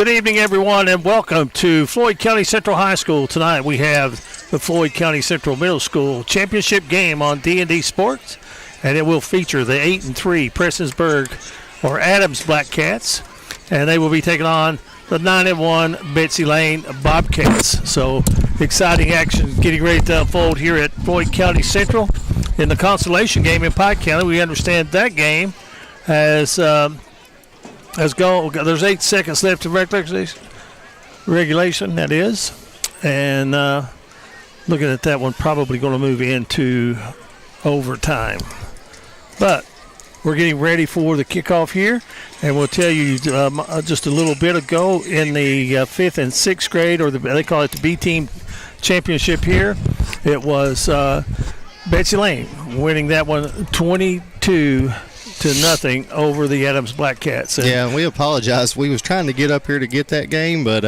Good evening, everyone, and welcome to Floyd County Central High School. Tonight we have the Floyd County Central Middle School championship game on D&D Sports, and it will feature the 8-3 Prestonsburg or Adams Black Cats, and they will be taking on the 9-1 Betsy Layne Bobcats. So exciting action getting ready to unfold here at Floyd County Central. In the consolation game in Pike County, we understand that game has gone. There's 8 seconds left of regulation, that is. And looking at that one, probably going to move into overtime. But we're getting ready for the kickoff here, and we'll tell you just a little bit ago in the 5th and 6th grade, or they call it the B-Team Championship here, it was Betsy Layne winning that one 22-0 over the Adams Black Cats. And we apologize. We was trying to get up here to get that game, but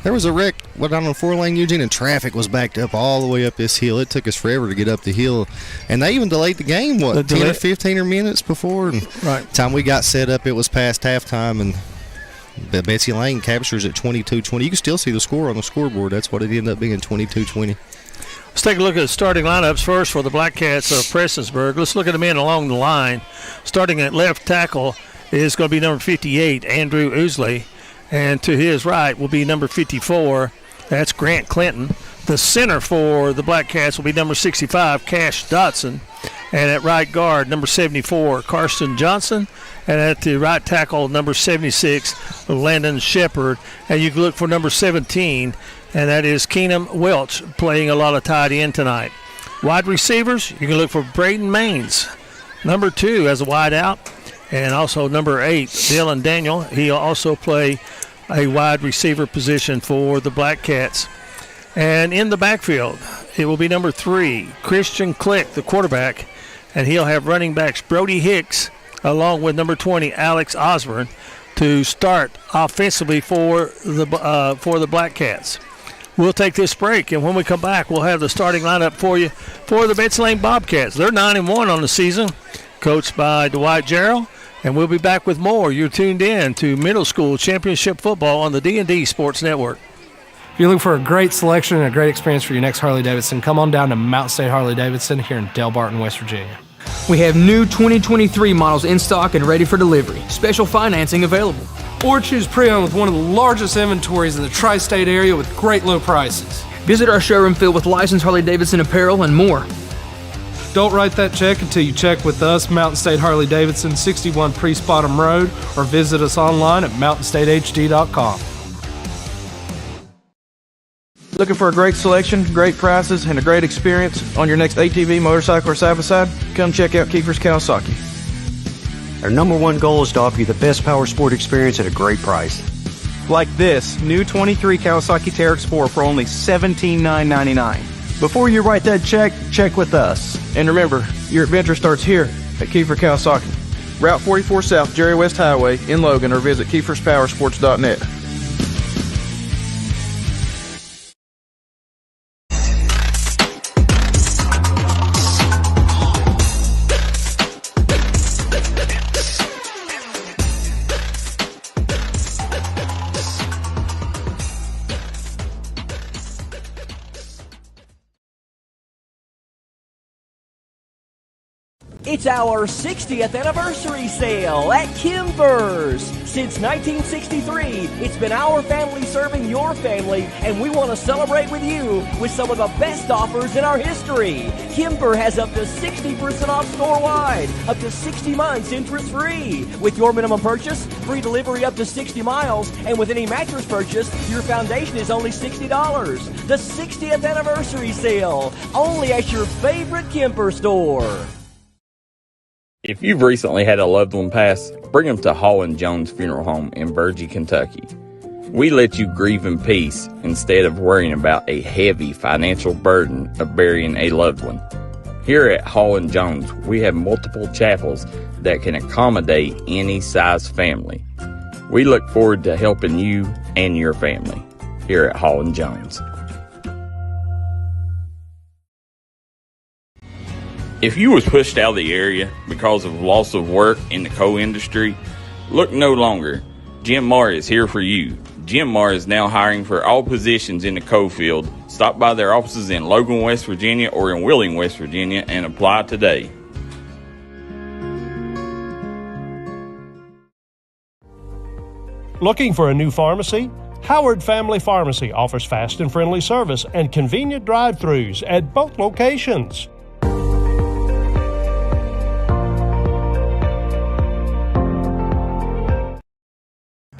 there was a wreck on 4-lane Eugene, and traffic was backed up all the way up this hill. It took us forever to get up the hill, and they even delayed the game, 10 or 15 minutes before. And right. Time we got set up, it was past halftime, and Betsy Layne captures at 22-20. You can still see the score on the scoreboard. That's what it ended up being, 22-20. Let's take a look at the starting lineups first for the Black Cats of Prestonsburg. Let's look at them in along the line. Starting at left tackle is going to be number 58, Andrew Ousley. And to his right will be number 54, that's Grant Clinton. The center for the Black Cats will be number 65, Cash Dotson. And at right guard, number 74, Karsten Johnson. And at the right tackle, number 76, Landon Shepard. And you can look for number 17, and that is Keenum Welch, playing a lot of tight end tonight. Wide receivers, you can look for Braden Maines, number 2 as a wide out, and also number 8, Dylan Daniel. He'll also play a wide receiver position for the Black Cats. And in the backfield, it will be number 3, Christian Click, the quarterback, and he'll have running backs Brody Hicks along with number 20, Alex Osborne, to start offensively for the Black Cats. We'll take this break, and when we come back, we'll have the starting lineup for you for the Betsy Layne Bobcats. They're 9-1 on the season, coached by Dwight Jarrell, and we'll be back with more. You're tuned in to Middle School Championship Football on the D&D Sports Network. If you're looking for a great selection and a great experience for your next Harley-Davidson, come on down to Mountain State Harley-Davidson here in Del Barton, West Virginia. We have new 2023 models in stock and ready for delivery. Special financing available. Or choose pre-owned with one of the largest inventories in the tri-state area with great low prices. Visit our showroom filled with licensed Harley-Davidson apparel and more. Don't write that check until you check with us, Mountain State Harley-Davidson, 61 Priest Bottom Road, or visit us online at mountainstatehd.com. Looking for a great selection, great prices, and a great experience on your next ATV, motorcycle, or side-by-side? Come check out Kiefer's Kawasaki. Our number one goal is to offer you the best power sport experience at a great price. Like this new 23 Kawasaki Teryx 4 for only $17,999. Before you write that check, check with us. And remember, your adventure starts here at Kiefer Kawasaki. Route 44 South, Jerry West Highway in Logan, or visit KiefersPowersports.net. It's our 60th anniversary sale at Kimber's. Since 1963, it's been our family serving your family, and we want to celebrate with you with some of the best offers in our history. Kimber has up to 60% off store-wide, up to 60 months interest-free. With your minimum purchase, free delivery up to 60 miles, and with any mattress purchase, your foundation is only $60. The 60th anniversary sale, only at your favorite Kimber store. If you've recently had a loved one pass, bring them to Hall & Jones Funeral Home in Burgee, Kentucky. We let you grieve in peace instead of worrying about a heavy financial burden of burying a loved one. Here at Hall & Jones, we have multiple chapels that can accommodate any size family. We look forward to helping you and your family here at Hall & Jones. If you was pushed out of the area because of loss of work in the coal industry, look no longer. Jim Marr is here for you. Jim Marr is now hiring for all positions in the coal field. Stop by their offices in Logan, West Virginia or in Wheeling, West Virginia and apply today. Looking for a new pharmacy? Howard Family Pharmacy offers fast and friendly service and convenient drive-thrus at both locations.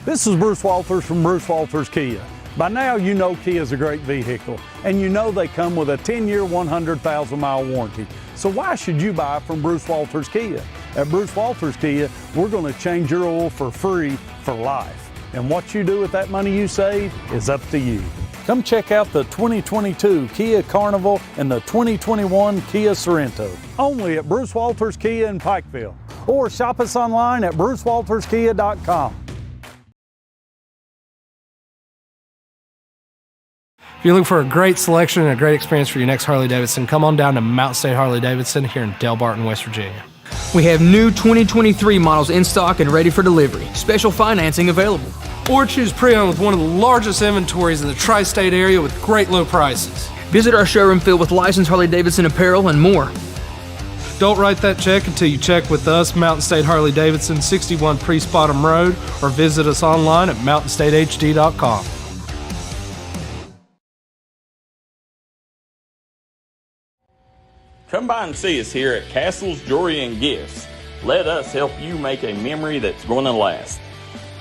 This is Bruce Walters from Bruce Walters Kia. By now you know Kia is a great vehicle, and you know they come with a 10-year, 100,000-mile warranty. So why should you buy from Bruce Walters Kia? At Bruce Walters Kia, we're going to change your oil for free for life. And what you do with that money you save is up to you. Come check out the 2022 Kia Carnival and the 2021 Kia Sorento. Only at Bruce Walters Kia in Pikeville. Or shop us online at brucewalterskia.com. If you're looking for a great selection and a great experience for your next Harley-Davidson, come on down to Mountain State Harley-Davidson here in Del Barton, West Virginia. We have new 2023 models in stock and ready for delivery. Special financing available. Or choose pre-owned with one of the largest inventories in the tri-state area with great low prices. Visit our showroom filled with licensed Harley-Davidson apparel and more. Don't write that check until you check with us, Mountain State Harley-Davidson, 61 Priest Bottom Road, or visit us online at mountainstatehd.com. Come by and see us here at Castle's Jewelry and Gifts. Let us help you make a memory that's going to last.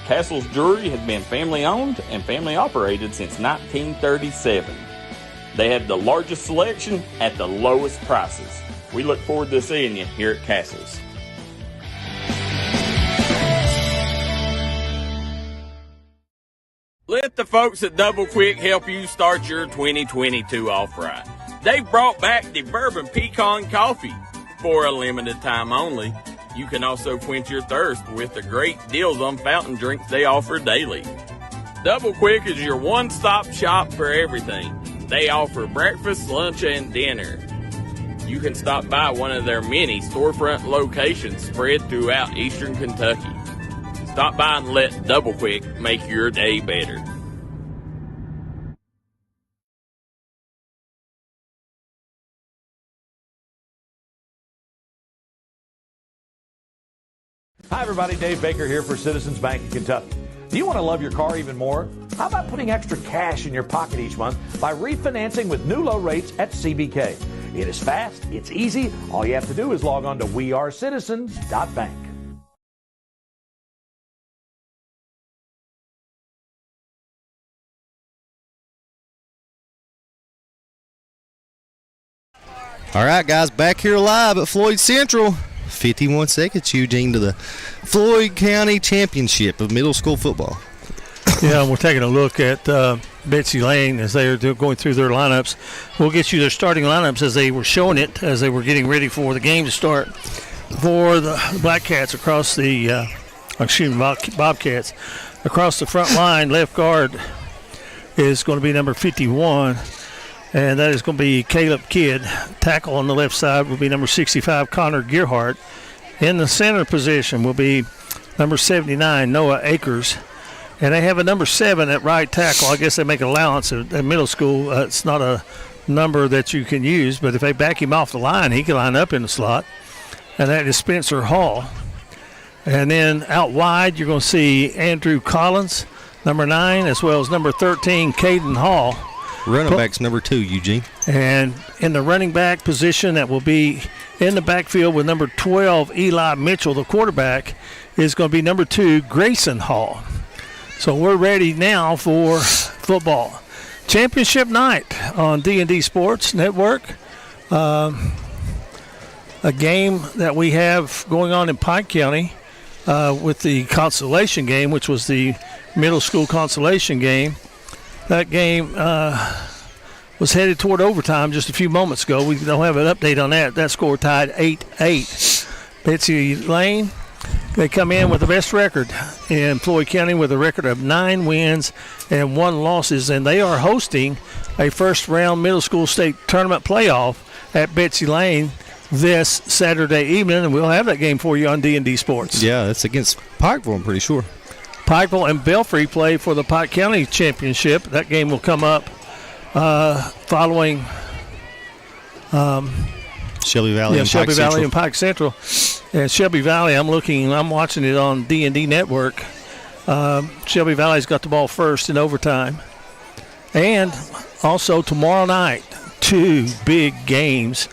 Castle's Jewelry has been family owned and family operated since 1937. They have the largest selection at the lowest prices. We look forward to seeing you here at Castle's. Let the folks at Double Quick help you start your 2022 off right. They've brought back the Bourbon Pecan Coffee for a limited time only. You can also quench your thirst with the great deals on fountain drinks they offer daily. Double Quick is your one-stop shop for everything. They offer breakfast, lunch, and dinner. You can stop by one of their many storefront locations spread throughout eastern Kentucky. Stop by and let Double Quick make your day better. Hi everybody, Dave Baker here for Citizens Bank of Kentucky. Do you want to love your car even more? How about putting extra cash in your pocket each month by refinancing with new low rates at CBK? It is fast, it's easy. All you have to do is log on to wearecitizens.bank. All right, guys, back here live at Floyd Central. 51 seconds, Eugene, to the Floyd County Championship of middle school football. Yeah, we're taking a look at Betsy Layne as they are going through their lineups. We'll get you their starting lineups as they were showing it, as they were getting ready for the game to start for the Black Cats across the, Bobcats. Across the front line, left guard is going to be number 51. And that is going to be Caleb Kidd. Tackle on the left side will be number 65, Connor Gearhart. In the center position will be number 79, Noah Akers. And they have a number 7 at right tackle. I guess they make an allowance at middle school. It's not a number that you can use, but if they back him off the line, he can line up in the slot. And that is Spencer Hall. And then out wide, you're going to see Andrew Collins, number 9, as well as number 13, Caden Hall. Running back's number 2, Eugene. And in the running back position, that will be in the backfield with number 12, Eli Mitchell. The quarterback is going to be number 2, Grayson Hall. So we're ready now for football. Championship night on D&D Sports Network. A game that we have going on in Pike County with the consolation game, which was the middle school consolation game. That game was headed toward overtime just a few moments ago. We don't have an update on that. That score tied 8-8. Betsy Layne, they come in with the best record in Floyd County with a record of 9 wins and 1 losses, and they are hosting a first-round middle school state tournament playoff at Betsy Layne this Saturday evening, and we'll have that game for you on D&D Sports. Yeah, it's against Pikeville, I'm pretty sure. Pikeville and Belfry play for the Pike County Championship. That game will come up following Shelby Valley and Shelby Pike Valley Central. and Pike Central. And Shelby Valley, I'm watching it on D&D Network. Shelby Valley's got the ball first in overtime. And also tomorrow night, 2 big games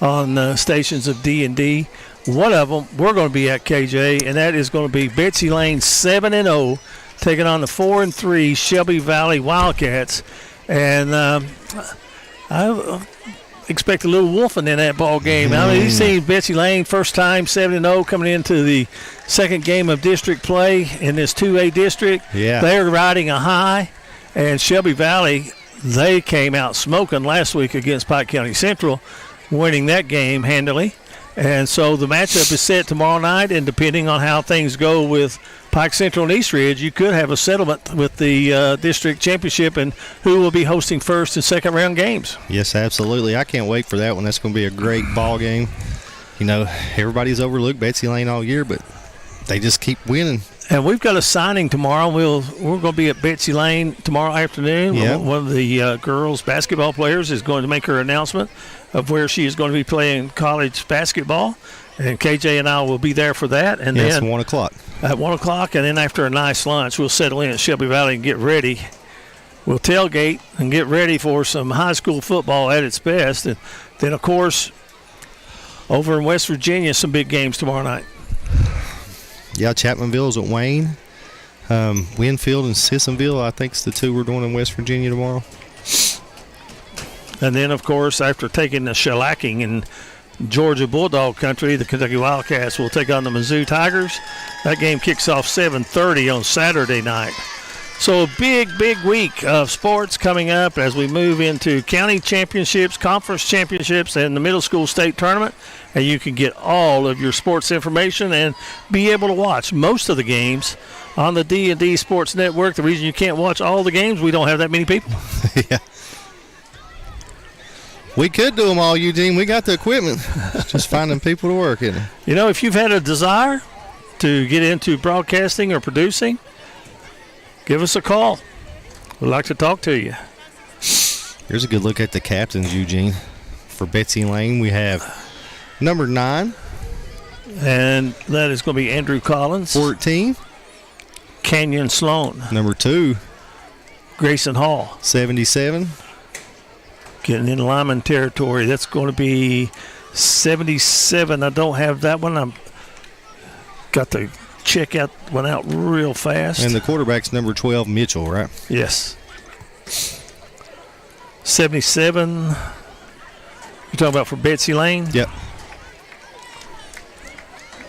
on the stations of D&D. One of them, we're going to be at, KJ, and that is going to be Betsy Layne 7-0, taking on the 4-3 Shelby Valley Wildcats. And I expect a little wolfing in that ball game. I mean, you've seen Betsy Layne first time 7-0 coming into the second game of district play in this 2A district. Yeah. They're riding a high, and Shelby Valley, they came out smoking last week against Pike County Central, winning that game handily. And so the matchup is set tomorrow night, and depending on how things go with Pike Central and East Ridge, you could have a settlement with the district championship and who will be hosting first and second round games. Yes, absolutely. I can't wait for that one. That's going to be a great ball game. You know, everybody's overlooked Betsy Layne all year, but they just keep winning. And we've got a signing tomorrow. We're going to be at Betsy Layne tomorrow afternoon. Yep. One of the girls basketball players is going to make her announcement of where she is going to be playing college basketball. And KJ and I will be there for that. And It's then 1 o'clock. At 1 o'clock, and then after a nice lunch, we'll settle in at Shelby Valley and get ready. We'll tailgate and get ready for some high school football at its best. And then, of course, over in West Virginia, some big games tomorrow night. Yeah, Chapmanville's at Wayne. Winfield and Sissonville, I think, is the 2 we're doing in West Virginia tomorrow. And then, of course, after taking the shellacking in Georgia Bulldog country, the Kentucky Wildcats will take on the Mizzou Tigers. That game kicks off 7:30 on Saturday night. So a big week of sports coming up as we move into county championships, conference championships, and the middle school state tournament. And you can get all of your sports information and be able to watch most of the games on the D&D Sports Network. The reason you can't watch all the games, we don't have that many people. Yeah. We could do them all, Eugene. We got the equipment. It's just finding people to work in it. You know, if you've had a desire to get into broadcasting or producing, give us a call. We'd like to talk to you. Here's a good look at the captains, Eugene. For Betsy Layne, we have number 9. And that is going to be Andrew Collins. 14. Canyon Sloan. Number 2. Grayson Hall. 77. Getting in Lyman territory. That's going to be 77. I don't have that one. I've got to check that one out real fast. And the quarterback's number 12, Mitchell, right? Yes. 77. You're talking about for Betsy Layne? Yep.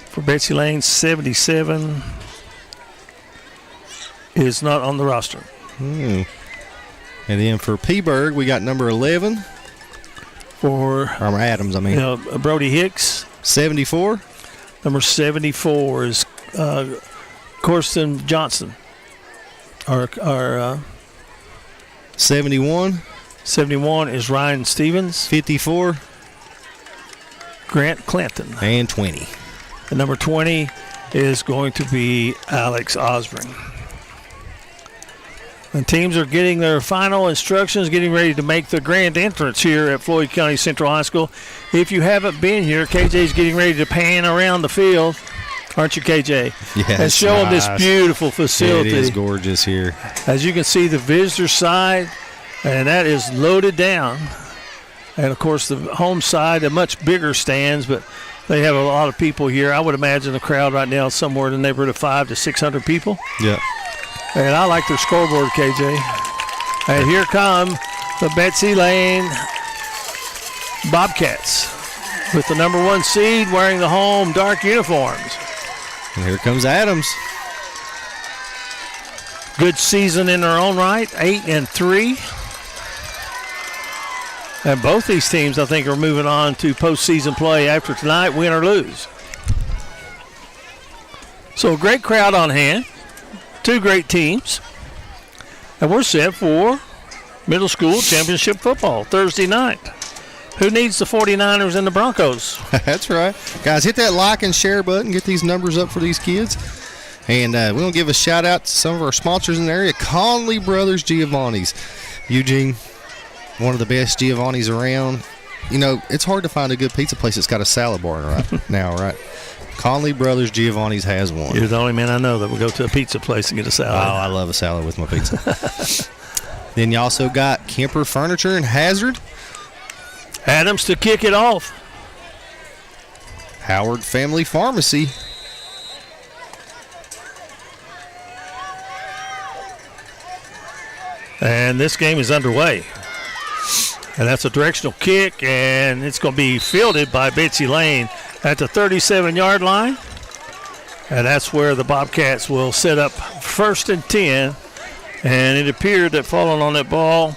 For Betsy Layne, 77 is not on the roster. And then for Peaburg, we got number 11. For Adams, I mean. Brody Hicks. 74. Number 74 is Corson Johnson. Our 71. 71 is Ryan Stevens. 54. Grant Clanton. And 20. And number 20 is going to be Alex Osborne. And teams are getting their final instructions, getting ready to make the grand entrance here at Floyd County Central High School. If you haven't been here, KJ's getting ready to pan around the field. Aren't you, KJ? Yeah, and show them this beautiful facility. It is gorgeous here. As you can see, the visitor side, and that is loaded down. And, of course, the home side, a much bigger stands, but they have a lot of people here. I would imagine the crowd right now is somewhere in the neighborhood of 500 to 600 people. Yeah. And I like their scoreboard, KJ. And here come the Betsy Layne Bobcats with the number 1 seed wearing the home dark uniforms. And here comes Adams. Good season in their own right, 8-3. And both these teams, I think, are moving on to postseason play after tonight, win or lose. So a great crowd on hand. 2 great teams. And we're set for middle school championship football Thursday night. Who needs the 49ers and the Broncos? That's right. Guys, hit that like and share button. Get these numbers up for these kids. And we want to give a shout-out to some of our sponsors in the area, Conley Brothers Giovanni's. Eugene, one of the best Giovanni's around. You know, it's hard to find a good pizza place that's got a salad bar right now, right? Conley Brothers Giovanni's has one. You're the only man I know that will go to a pizza place and get a salad. Oh, I love a salad with my pizza. Then you also got Kemper Furniture and Hazard. Adams to kick it off. Howard Family Pharmacy. And this game is underway. And that's a directional kick, and it's going to be fielded by Betsy Layne at the 37-yard line. And that's where the Bobcats will set up 1st and 10. And it appeared that falling on that ball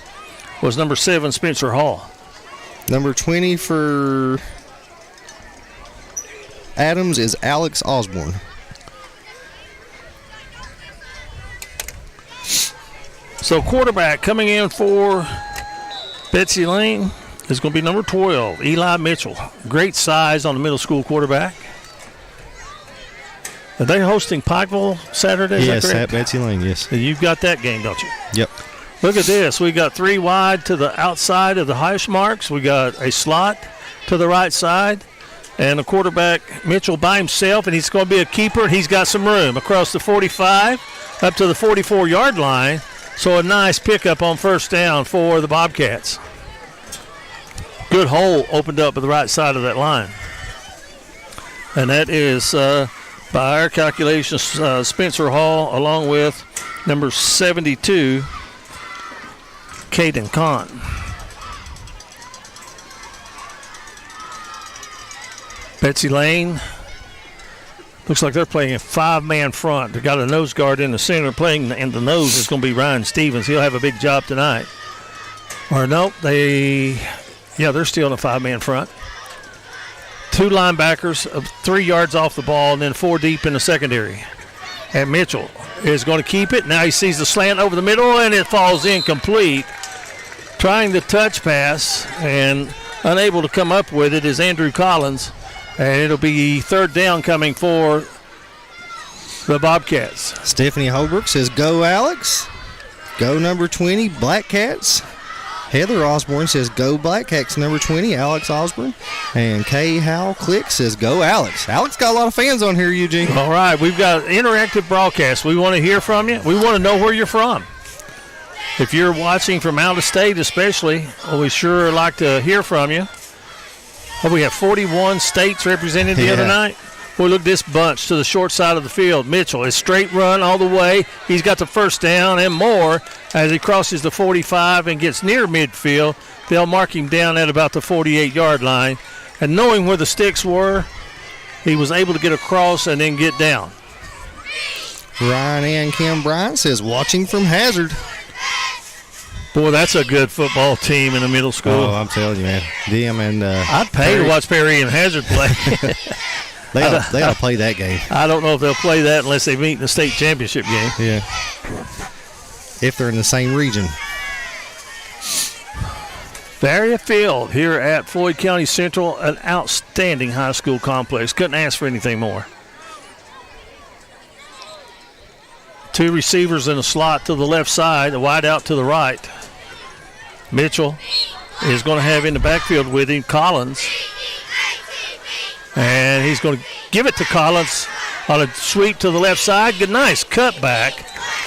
was number 7, Spencer Hall. Number 20 for Adams is Alex Osborne. So quarterback coming in for Betsy Layne is going to be number 12, Eli Mitchell. Great size on the middle school quarterback. Are they hosting Pikeville Saturday? Yes, at Betsy Layne, yes. And you've got that game, don't you? Yep. Look at this. We got 3 wide to the outside of the hash marks. We got a slot to the right side. And the quarterback, Mitchell, by himself, and he's going to be a keeper. He's got some room across the 45 up to the 44-yard line. So a nice pickup on 1st down for the Bobcats. Good hole opened up at the right side of that line. And that is, by our calculations, Spencer Hall along with number 72, Caden Kahn. Betsy Layne. Looks like they're playing a 5-man front. They've got a nose guard in the center. Playing in the nose is going to be Ryan Stevens. He'll have a big job tonight. Or no, they're still in a 5-man front. 2 linebackers, 3 yards off the ball, and then 4 deep in the secondary. And Mitchell is going to keep it. Now he sees the slant over the middle, and it falls incomplete. Trying the touch pass, and unable to come up with it is Andrew Collins. And it'll be 3rd down coming for the Bobcats. Stephanie Holbrook says, go, Alex. Go, number 20, Black Cats. Heather Osborne says, go, Black Cats, number 20, Alex Osborne. And Kay Howell Click says, go, Alex. Alex got a lot of fans on here, Eugene. All right, we've got interactive broadcast. We want to hear from you. We want to know where you're from. If you're watching from out of state especially, we sure like to hear from you. Oh, we have 41 states represented the other night. Boy, look at this bunch to the short side of the field. Mitchell is straight run all the way. He's got the 1st down and more as he crosses the 45 and gets near midfield. They'll mark him down at about the 48-yard line. And knowing where the sticks were, he was able to get across and then get down. Ryan Ann Kim Bryant says, watching from Hazard. Boy, that's a good football team in the middle school. Oh, I'm telling you, man. Them and I'd pay to watch Perry and Hazard play. they ought to play that game. I don't know if they'll play that unless they meet in the state championship game. Yeah. If they're in the same region. Varia Field here at Floyd County Central, an outstanding high school complex. Couldn't ask for anything more. 2 receivers in a slot to the left side, a wide out to the right. Mitchell is going to have in the backfield with him Collins. And he's going to give it to Collins on a sweep to the left side. Good, nice cutback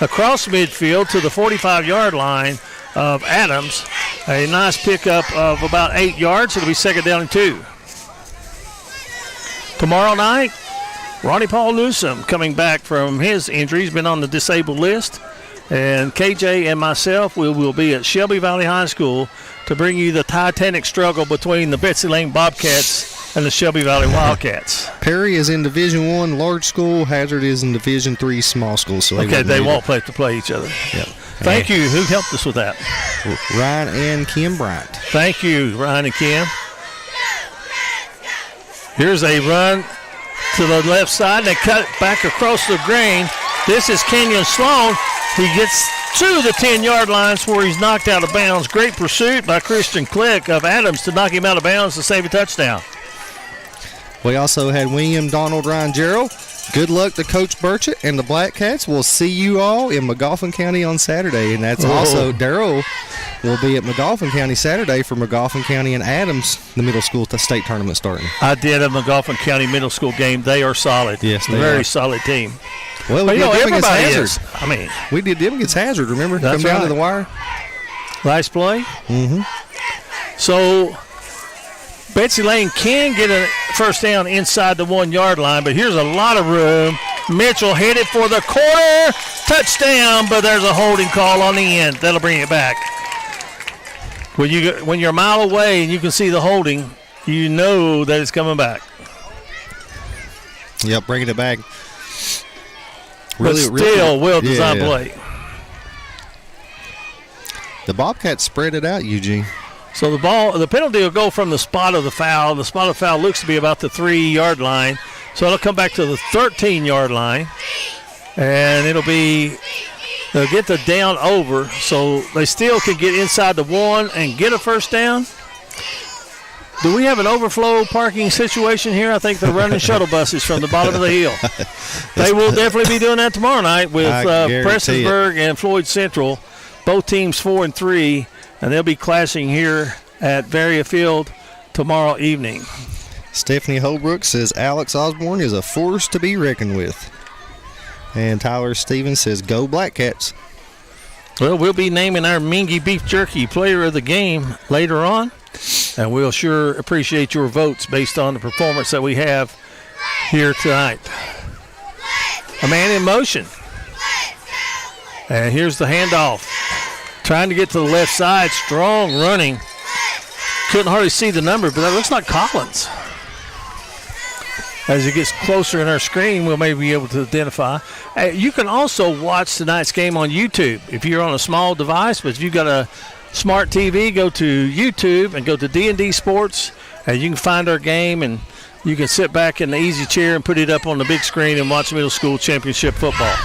across midfield to the 45-yard line of Adams. A nice pickup of about 8 yards. It'll be 2nd down and 2. Tomorrow night, Ronnie Paul Newsom coming back from his injury. He's been on the disabled list. And KJ and myself, we will be at Shelby Valley High School to bring you the titanic struggle between the Betsy Layne Bobcats and the Shelby Valley Wildcats. Perry is in Division I large school. Hazard is in Division III small school. So they won't play to play each other. Yep. Thank you. Who helped us with that? Ryan and Kim Bryant. Thank you, Ryan and Kim. Here's a run to the left side, and they cut back across the green. This is Kenyon Sloan. He gets to the 10-yard lines where he's knocked out of bounds. Great pursuit by Christian Click of Adams to knock him out of bounds to save a touchdown. We also had William Donald Ryan Gerald Good luck to Coach Burchett and the Black Cats. We'll see you all in McGoffin County on Saturday. And that's also Darrell will be at McGoffin County Saturday for McGoffin County and Adams, the middle school state tournament starting. I did a McGoffin County middle school game. They are solid. Yes, they Very are. solid team. Well, we did them against everybody Hazard. is. I mean, we did them against Hazard, remember? That's Come down right. to the wire. Nice play. Mm-hmm. So Betsy Layne can get a first down inside the 1 yard line, but here's a lot of room. Mitchell headed for the corner. Touchdown, but there's a holding call on the end. That'll bring it back. When you're a mile away and you can see the holding, you know that it's coming back. Yep, bringing it back. But still well-designed play. The Bobcats spread it out, Eugene. So the penalty will go from the spot of the foul. The spot of the foul looks to be about the 3 yard line. So it'll come back to the 13 yard line. And they'll get the down over. So they still can get inside the 1 and get a first down. Do we have an overflow parking situation here? I think they're running shuttle buses from the bottom of the hill. They will definitely be doing that tomorrow night with Prestonsburg and Floyd Central. Both teams 4-3. And they'll be clashing here at Varia Field tomorrow evening. Stephanie Holbrook says Alex Osborne is a force to be reckoned with. And Tyler Stevens says, go Black Cats. Well, we'll be naming our Mingy Beef Jerky player of the game later on. And we'll sure appreciate your votes based on the performance that we have here tonight. A man in motion. And here's the handoff. Trying to get to the left side. Strong running. Couldn't hardly see the number, but that looks like Collins. As it gets closer in our screen, we'll maybe be able to identify. You can also watch tonight's game on YouTube if you're on a small device, but if you've got a smart TV, go to YouTube and go to D&D Sports, and you can find our game, and you can sit back in the easy chair and put it up on the big screen and watch middle school championship football.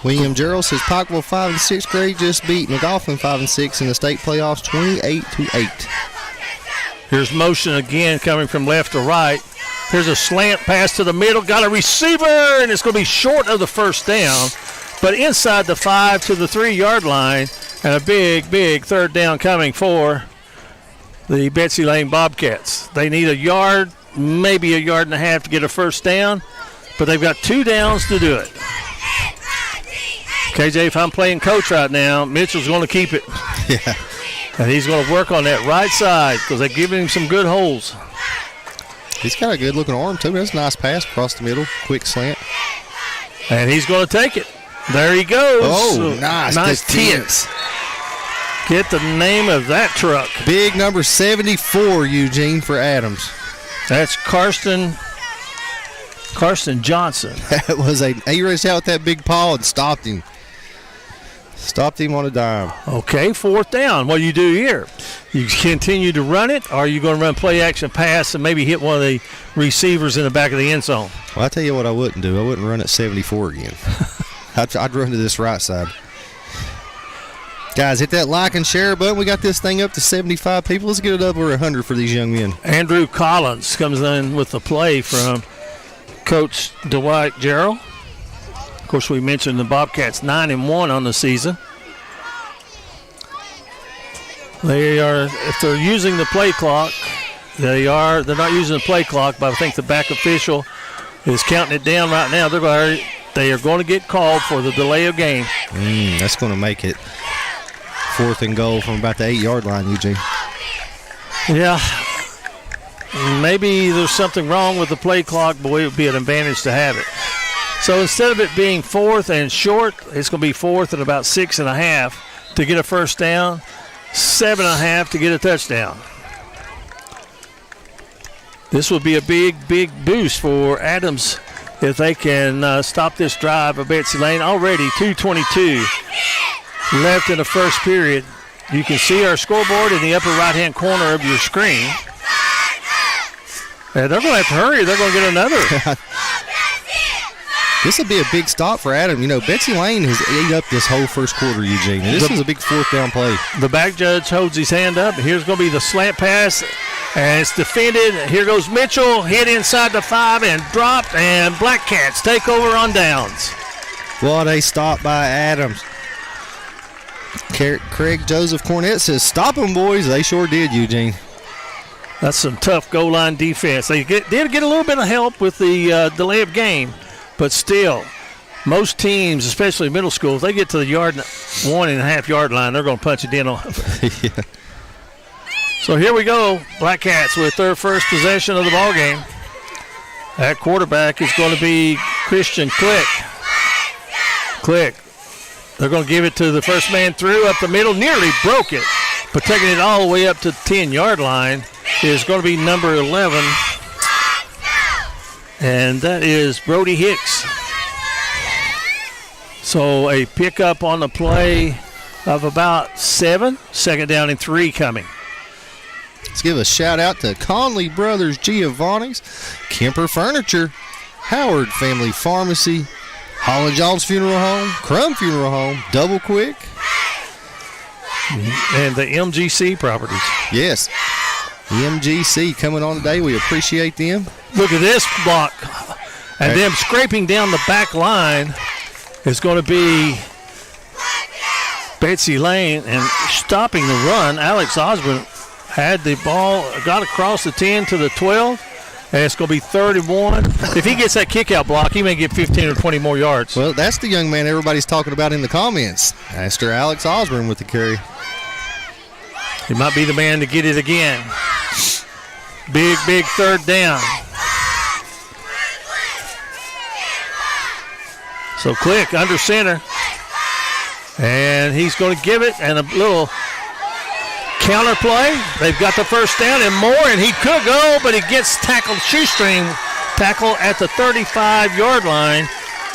William Gerald says Pikeville 5 and 6th grade just beat McGoffin 5 and 6 in the state playoffs 28-8. Here's motion again coming from left to right. Here's a slant pass to the middle. Got a receiver, and it's going to be short of the first down, but inside the 5 to the 3 yard line, and a big, big third down coming for the Betsy Layne Bobcats. They need a yard, maybe a yard and a half to get a first down, but they've got 2 downs to do it. KJ, if I'm playing coach right now, Mitchell's going to keep it. Yeah. And he's going to work on that right side because they're giving him some good holes. He's got a good-looking arm, too. That's a nice pass across the middle, quick slant. And he's going to take it. There he goes. Oh, nice. Nice tits. Get the name of that truck. Big number 74, Eugene, for Adams. That's Karsten Johnson. That was he reached out with that big paw and stopped him. Stopped him on a dime. Okay, 4th down. What do you do here? You continue to run it, or are you going to run play action pass and maybe hit one of the receivers in the back of the end zone? Well, I tell you what I wouldn't do. I wouldn't run at 74 again. I'd run to this right side. Guys, hit that like and share button. We got this thing up to 75 people. Let's get it up over 100 for these young men. Andrew Collins comes in with the play from Coach Dwight Gerald. Of course, we mentioned the Bobcats 9-1 on the season. They are, if they're using the play clock, they're not using the play clock, but I think the back official is counting it down right now. They are going to get called for the delay of game. That's going to make it 4th and goal from about the 8 yard line, Eugene. Yeah. Maybe there's something wrong with the play clock, but it would be an advantage to have it. So instead of it being 4th and short, it's going to be 4th and about 6.5 to get a first down, 7.5 to get a touchdown. This would be a big, big boost for Adams if they can stop this drive of Betsy Layne. Already 2:22 left in the first period. You can see our scoreboard in the upper right-hand corner of your screen. And they're going to have to hurry. They're going to get another. This would be a big stop for Adam. You know, Betsy Layne has ate up this whole first quarter, Eugene. And this was a big 4th down play. The back judge holds his hand up. Here's going to be the slant pass. And it's defended. Here goes Mitchell. Hit inside the 5 and dropped. And Black Cats take over on downs. What a stop by Adams. Craig Joseph Cornett says, stop them, boys. They sure did, Eugene. That's some tough goal line defense. They did get a little bit of help with the delay of game, but still, most teams, especially middle school, if they get to the 1.5 yard line, they're going to punch it in. Yeah. So here we go. Black Cats with their first possession of the ball game. That quarterback is going to be Christian Click. They're going to give it to the first man through up the middle. Nearly broke it, but taking it all the way up to the 10-yard line is going to be number 11. And that is Brody Hicks. So a pickup on the play of about 7. Second down and 3 coming. Let's give a shout out to Conley Brothers Giovanni's, Kemper Furniture, Howard Family Pharmacy, Holland Jones Funeral Home, Crum Funeral Home, Double Quick, and the MGC properties. Yes, the MGC coming on today. We appreciate them. Look at this block. And them scraping down the back line is going to be Betsy Layne, and stopping the run. Alex Osborne had the ball, got across the 10 to the 12. And it's going to be 31. If he gets that kick-out block, he may get 15 or 20 more yards. Well, that's the young man everybody's talking about in the comments. Master Alex Osborne with the carry. He might be the man to get it again. Big third down. So Click under center. And he's going to give it, and a little counter play. They've got the first down and more, and he could go, but he gets tackled, shoestring tackle at the 35-yard line.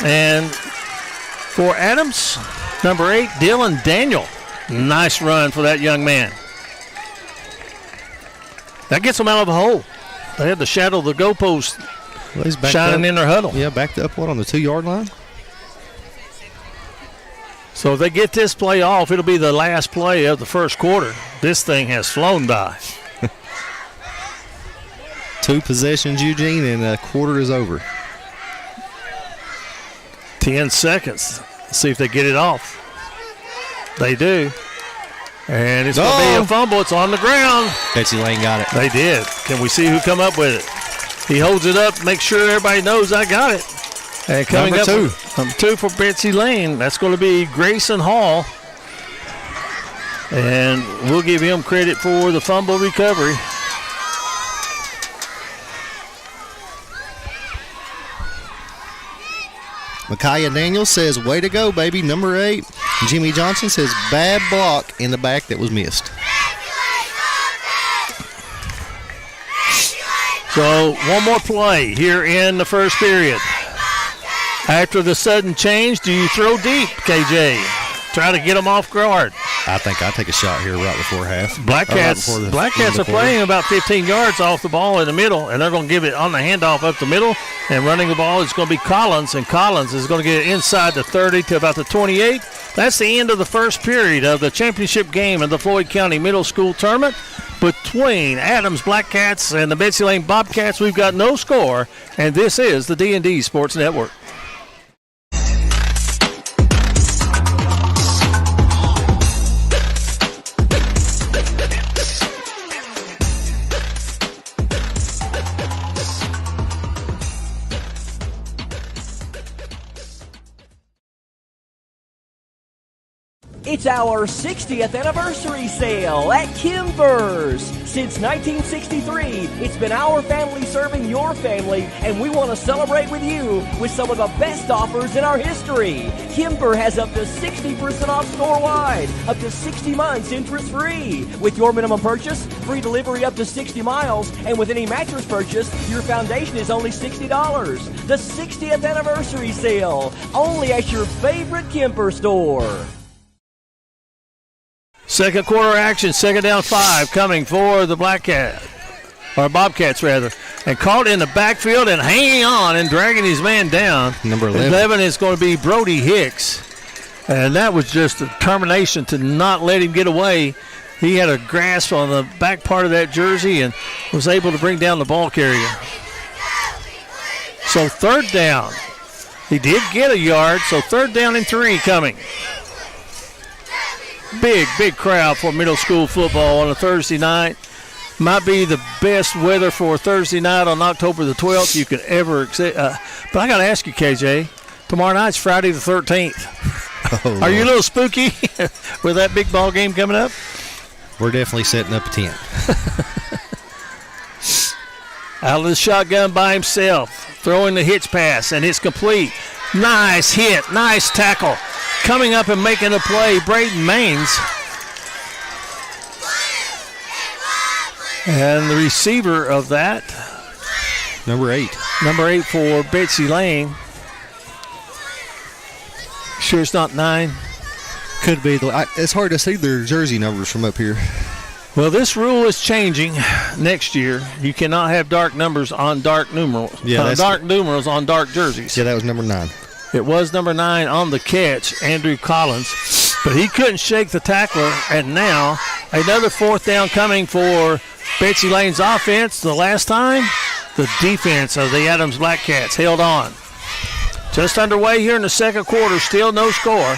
And for Adams, number 8, Dylan Daniel. Nice run for that young man. That gets them out of the hole. They had the shadow of the goalpost shining in their huddle. Yeah, backed up, on the 2-yard line? So if they get this play off, it'll be the last play of the first quarter. This thing has flown by. 2 possessions, Eugene, and a quarter is over. 10 seconds. Let's see if they get it off. They do. And it's going to be a fumble. It's on the ground. Betsy Layne got it. They did. Can we see who come up with it? He holds it up, make sure everybody knows I got it. And coming number up, 2. Number 2 for Betsy Layne. That's going to be Grayson Hall. And we'll give him credit for the fumble recovery. Micaiah Daniels says, way to go, baby, number 8. Jimmy Johnson says, bad block in the back that was missed. So one more play here in the first period. After the sudden change, do you throw deep, KJ? Try to get them off guard. I think I'll take a shot here right before half. Black Cats are playing about 15 yards off the ball in the middle, and they're going to give it on the handoff up the middle. And running the ball is going to be Collins, and Collins is going to get it inside the 30 to about the 28. That's the end of the first period of the championship game of the Floyd County Middle School Tournament between Adams Black Cats and the Betsy Layne Bobcats. We've got no score, and this is the D&D Sports Network. It's our 60th anniversary sale at Kimber's. Since 1963, it's been our family serving your family, and we want to celebrate with you with some of the best offers in our history. Kimber has up to 60% off store-wide, up to 60 months interest-free. With your minimum purchase, free delivery up to 60 miles, and with any mattress purchase, your foundation is only $60. The 60th anniversary sale, only at your favorite Kimber store. Second quarter action, second down 5 coming for the Black Cat, or Bobcats rather, and caught in the backfield and hanging on and dragging his man down. Number 11. 11 is going to be Brody Hicks, and that was just a determination to not let him get away. He had a grasp on the back part of that jersey and was able to bring down the ball carrier. So 3rd down. He did get a yard, so 3rd down and 3 coming. Big crowd for middle school football on a Thursday night. Might be the best weather for a Thursday night on October the 12th you could ever accept. But I got to ask you, KJ, tomorrow night's Friday the 13th. Oh, Are you a little spooky with that big ball game coming up? We're definitely setting up a tent. Out of the shotgun by himself, throwing the hitch pass, and it's complete. Nice hit, nice tackle. Coming up and making a play, Braden Maines. And the receiver of that, Number 8 for Betsy Layne. Sure it's not 9? could be. It's hard to see their jersey numbers from up here. Well, this rule is changing next year. You cannot have dark numbers on dark numerals. Yeah, dark numerals on dark jerseys. Yeah, that was number 9. It was number 9 on the catch, Andrew Collins, but he couldn't shake the tackler. And now another 4th down coming for Betsy Layne's offense. The last time, the defense of the Adams Black Cats held on. Just underway here in the 2nd quarter, still no score.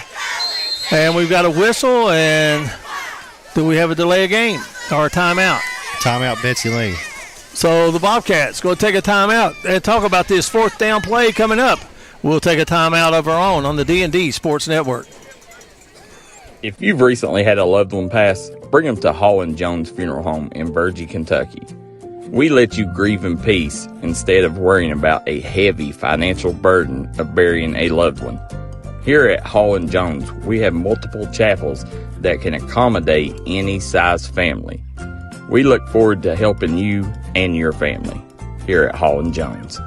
And we've got a whistle, and do we have a delay of game or a timeout? Timeout, Betsy Layne. So the Bobcats going to take a timeout and talk about this 4th down play coming up. We'll take a timeout of our own on the D&D Sports Network. If you've recently had a loved one pass, bring them to Hall & Jones Funeral Home in Virgie, Kentucky. We let you grieve in peace instead of worrying about a heavy financial burden of burying a loved one. Here at Hall & Jones, we have multiple chapels that can accommodate any size family. We look forward to helping you and your family here at Hall & Jones.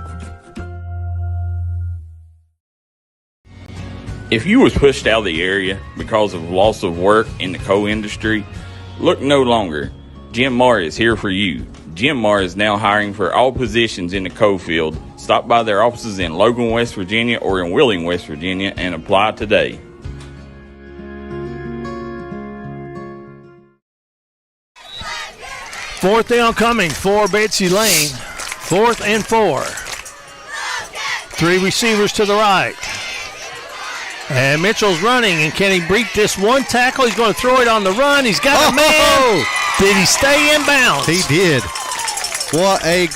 If you was pushed out of the area because of loss of work in the coal industry, look no longer. Jim Marr is here for you. Jim Marr is now hiring for all positions in the coal field. Stop by their offices in Logan, West Virginia or in Wheeling, West Virginia and apply today. Fourth down coming for Betsy Layne. 4th and 4. 3 receivers to the right. And Mitchell's running, and can he break this one tackle? He's going to throw it on the run. He's got a man. Did he stay in bounds? He did. What a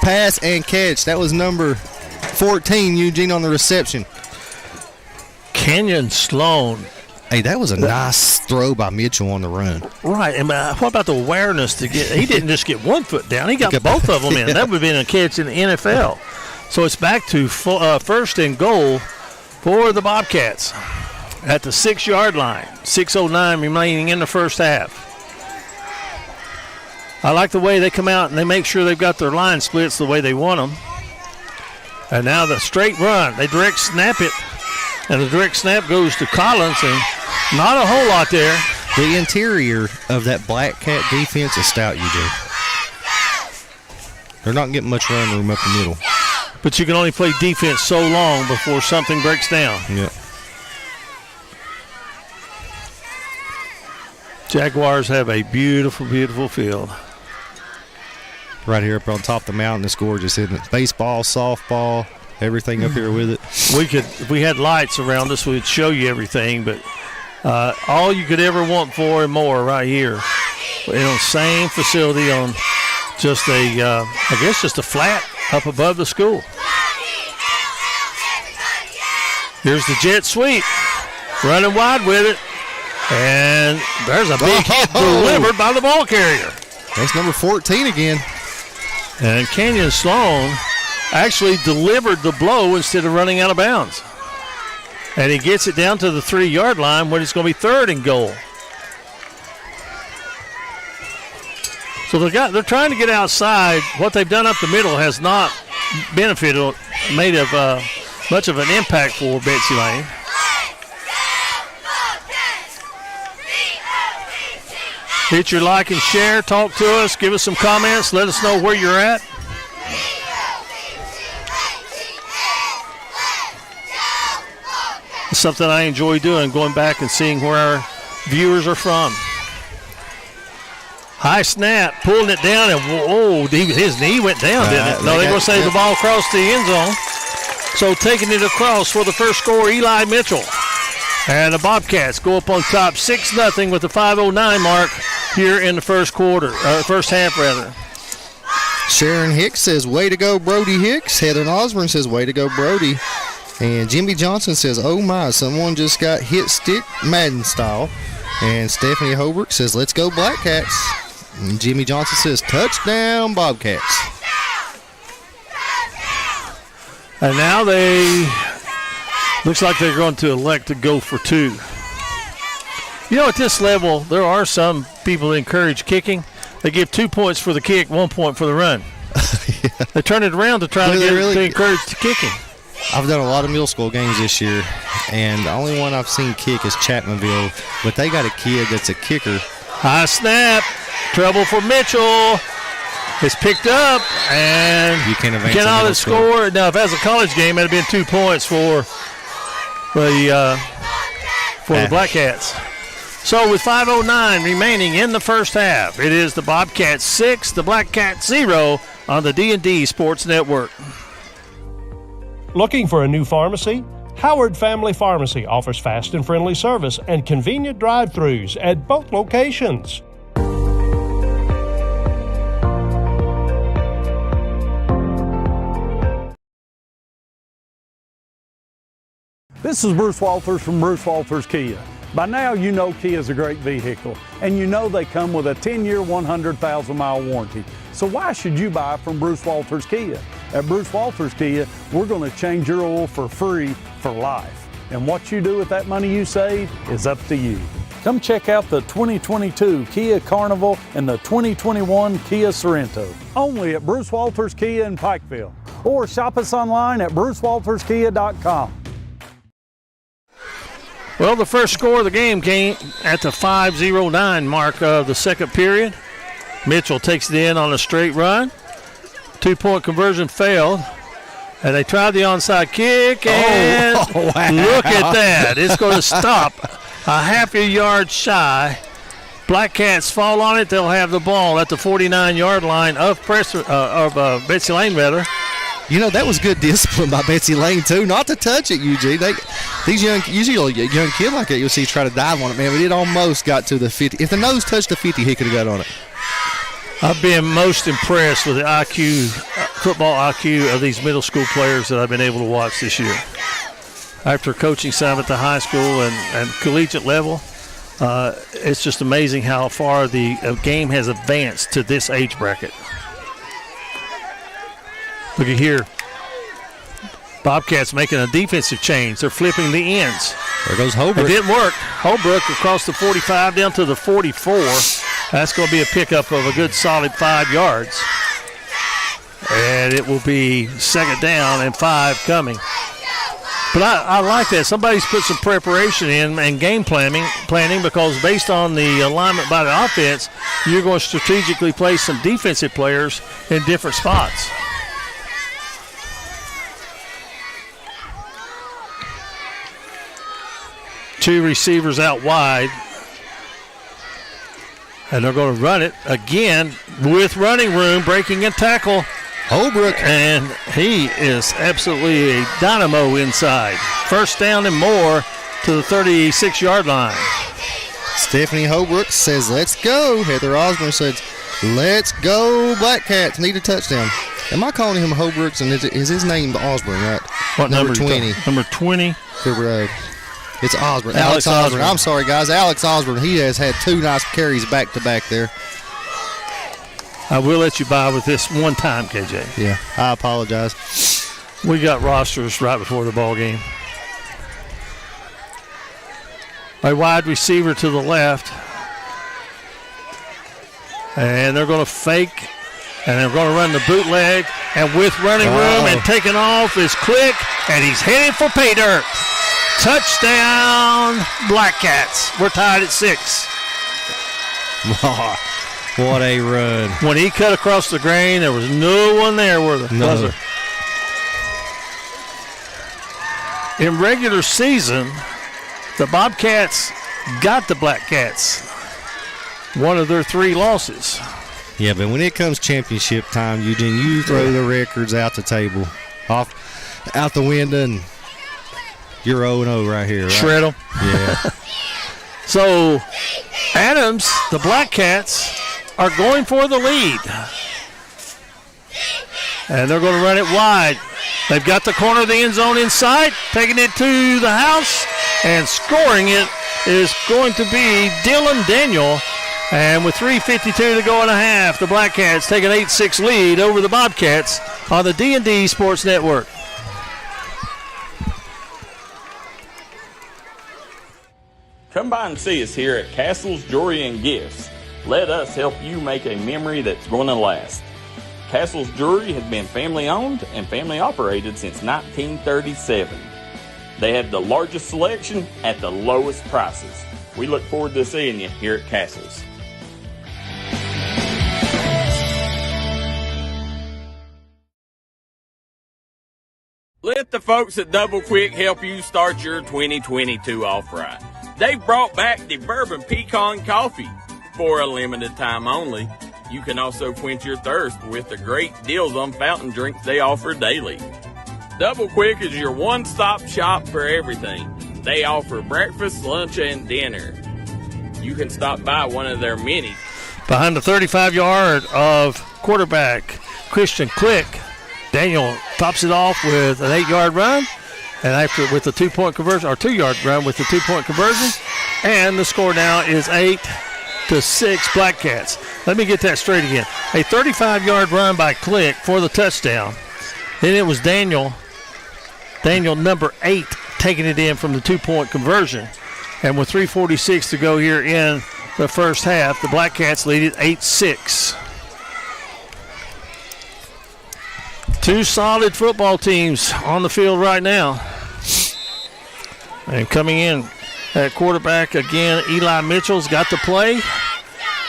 pass and catch. That was number 14, Eugene, on the reception. Kenyon Sloan. Hey, that was a nice throw by Mitchell on the run. Right. And what about the awareness to get? He didn't just get one foot down. He got both of them in. Yeah. That would have been a catch in the NFL. So it's back to 1st and goal for the Bobcats at the 6-yard line. 6:09 remaining in the first half. I like the way they come out and they make sure they've got their line splits the way they want them. And now the straight run. They direct snap it. And the direct snap goes to Collins, and not a whole lot there. The interior of that Black Cat defense is stout, Eugene. They're not getting much run room up the middle. But you can only play defense so long before something breaks down. Yeah. Jaguars have a beautiful, beautiful field. Right here up on top of the mountain, it's gorgeous, isn't it? Baseball, softball, everything up here with it. If we had lights around us, we'd show you everything, but all you could ever want for and more right here. Same facility on just a flat up above the school. Here's the jet sweep. Running wide with it. And there's a big hit delivered by the ball carrier. That's number 14 again. And Kenyon Sloan actually delivered the blow instead of running out of bounds. And he gets it down to the 3-yard line when it's going to be 3rd and goal. So they're trying to get outside. What they've done up the middle has not made much of an impact for Betsy Layne. Hit your like and share. Talk to us. Give us some comments. Let us know where you're at. It's something I enjoy doing, going back and seeing where our viewers are from. High snap, pulling it down, and his knee went down, didn't it? No, they're going to say the ball crossed the end zone. So taking it across for the first score, Eli Mitchell. And the Bobcats go up on top 6-0 with the 5:09 mark here in the first half rather. Sharon Hicks says, way to go, Brody Hicks. Heather Osborne says, way to go, Brody. And Jimmy Johnson says, oh my, someone just got hit stick Madden style. And Stephanie Holbrook says, let's go Blackcats. And Jimmy Johnson says, touchdown Bobcats. And now looks like they're going to elect to go for 2. You know, at this level, there are some people that encourage kicking. They give 2 points for the kick, 1 point for the run. Yeah. They turn it around to try to encourage the kicking. I've done a lot of middle school games this year, and the only one I've seen kick is Chapmanville, but they got a kid that's a kicker. High snap, trouble for Mitchell. It's picked up, and you can't advance cannot score. Now, if that was a college game, it would have been 2 points for the Blackcats. So with 5:09 remaining in the first half, it is the Bobcats 6, the Blackcats 0 on the D&D Sports Network. Looking for a new pharmacy? Howard Family Pharmacy offers fast and friendly service and convenient drive-thrus at both locations. This is Bruce Walters from Bruce Walters Kia. By now, you know Kia is a great vehicle, and you know they come with a 10-year, 100,000-mile warranty. So why should you buy from Bruce Walters Kia? At Bruce Walters Kia, we're going to change your oil for free for life. And what you do with that money you save is up to you. Come check out the 2022 Kia Carnival and the 2021 Kia Sorento. Only at Bruce Walters Kia in Pikeville. Or shop us online at brucewalterskia.com. Well, the first score of the game came at the 5:09 mark of the second period. Mitchell takes it in on a straight run. 2-point conversion failed. And they tried the onside kick, and wow. Look at that. It's going to stop a half a yard shy. Blackcats fall on it. They'll have the ball at the 49-yard line of Betsy Layne, rather. You know, that was good discipline by Betsy Layne, too, not to touch it, Eugene. Usually a young kid like that, you'll see try to dive on it, man, but it almost got to the 50. If the nose touched the 50, he could have got on it. I've been most impressed with the football IQ of these middle school players that I've been able to watch this year. After coaching some at the high school and collegiate level, it's just amazing how far the game has advanced to this age bracket. Look at here. Bobcats making a defensive change. They're flipping the ends. There goes Holbrook. It didn't work. Holbrook across the 45 down to the 44. That's going to be a pickup of a good solid 5 yards. And it will be second down and 5 coming. But I like that. Somebody's put some preparation in and game planning because based on the alignment by the offense, you're going to strategically place some defensive players in different spots. Two receivers out wide. And they're going to run it again with running room, breaking a tackle. Holbrook. And he is absolutely a dynamo inside. First down and more to the 36-yard line. Stephanie Holbrook says, let's go. Heather Osborne says, let's go, Blackcats. Need a touchdown. Am I calling him Holbrooks? And is his name Osborne, right? What number 20? Number 20. It's Osborne. Alex Osborne. I'm sorry, guys. Alex Osborne. He has had 2 nice carries back-to-back there. I will let you by with this one time, KJ. Yeah, I apologize. We got rosters right before the ball game. A wide receiver to the left. And they're going to fake. And they're going to run the bootleg. And with running room and taking off is Click. And he's headed for pay dirt. Touchdown, Blackcats. We're tied at 6. What a run. When he cut across the grain, there was no one there, was there? In regular season, the Bobcats got the Blackcats. one of their 3 losses. Yeah, but when it comes championship time, Eugene, you throw the records out the table, out the window, and you're 0-0 right here. Right? Shred them. Yeah. So, Adams, the Black Cats, are going for the lead. And they're going to run it wide. They've got the corner of the end zone in sight, taking it to the house, and scoring it is going to be Dylan Daniel. And with 3:52 to go and a half, the Black Cats take an 8-6 lead over the Bobcats on the D&D Sports Network. Come by and see us here at Castle's Jewelry and Gifts. Let us help you make a memory that's going to last. Castle's Jewelry has been family owned and family operated since 1937. They have the largest selection at the lowest prices. We look forward to seeing you here at Castle's. Let the folks at Double Quick help you start your 2022 off right. They've brought back the Bourbon Pecan Coffee for a limited time only. You can also quench your thirst with the great deals on fountain drinks they offer daily. Double Quick is your one-stop shop for everything. They offer breakfast, lunch, and dinner. You can stop by one of their many. Behind the 35-yard of quarterback Christian Click, Daniel tops it off with an 8-yard run, and after with the 2-point conversion, or 2-yard run with the 2-point conversion, and the score now is 8-6 Black Cats. Let me get that straight again. A 35-yard run by Click for the touchdown. Then it was Daniel number 8, taking it in from the 2-point conversion. And with 3:46 to go here in the first half, the Black Cats lead it 8-6. Two solid football teams on the field right now. And coming in at quarterback again, Eli Mitchell's got the play.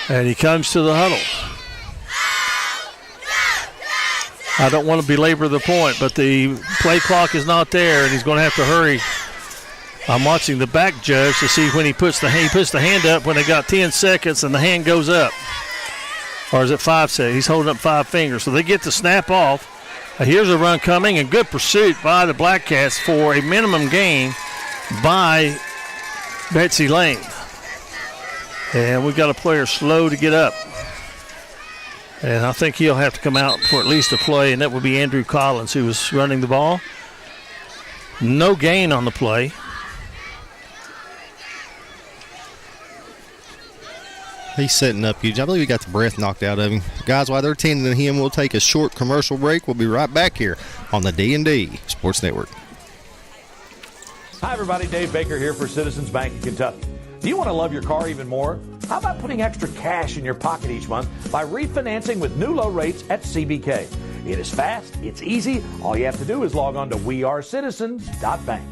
And he comes to the huddle. I don't want to belabor the point, but the play clock is not there, and he's going to have to hurry. I'm watching the back judge to see when he puts the hand up when they got 10 seconds and the hand goes up. Or is it 5 seconds? He's holding up 5 fingers. So they get the snap off. Here's a run coming, and good pursuit by the Black Cats for a minimum gain by Betsy Layne. And we've got a player slow to get up. And I think he'll have to come out for at least a play, and that would be Andrew Collins, who was running the ball. No gain on the play. He's setting up huge. I believe he got the breath knocked out of him. Guys, while they're tending to him, we'll take a short commercial break. We'll be right back here on the D&D Sports Network. Hi, everybody. Dave Baker here for Citizens Bank in Kentucky. Do you want to love your car even more? How about putting extra cash in your pocket each month by refinancing with new low rates at CBK? It is fast. It's easy. All you have to do is log on to wearecitizens.bank.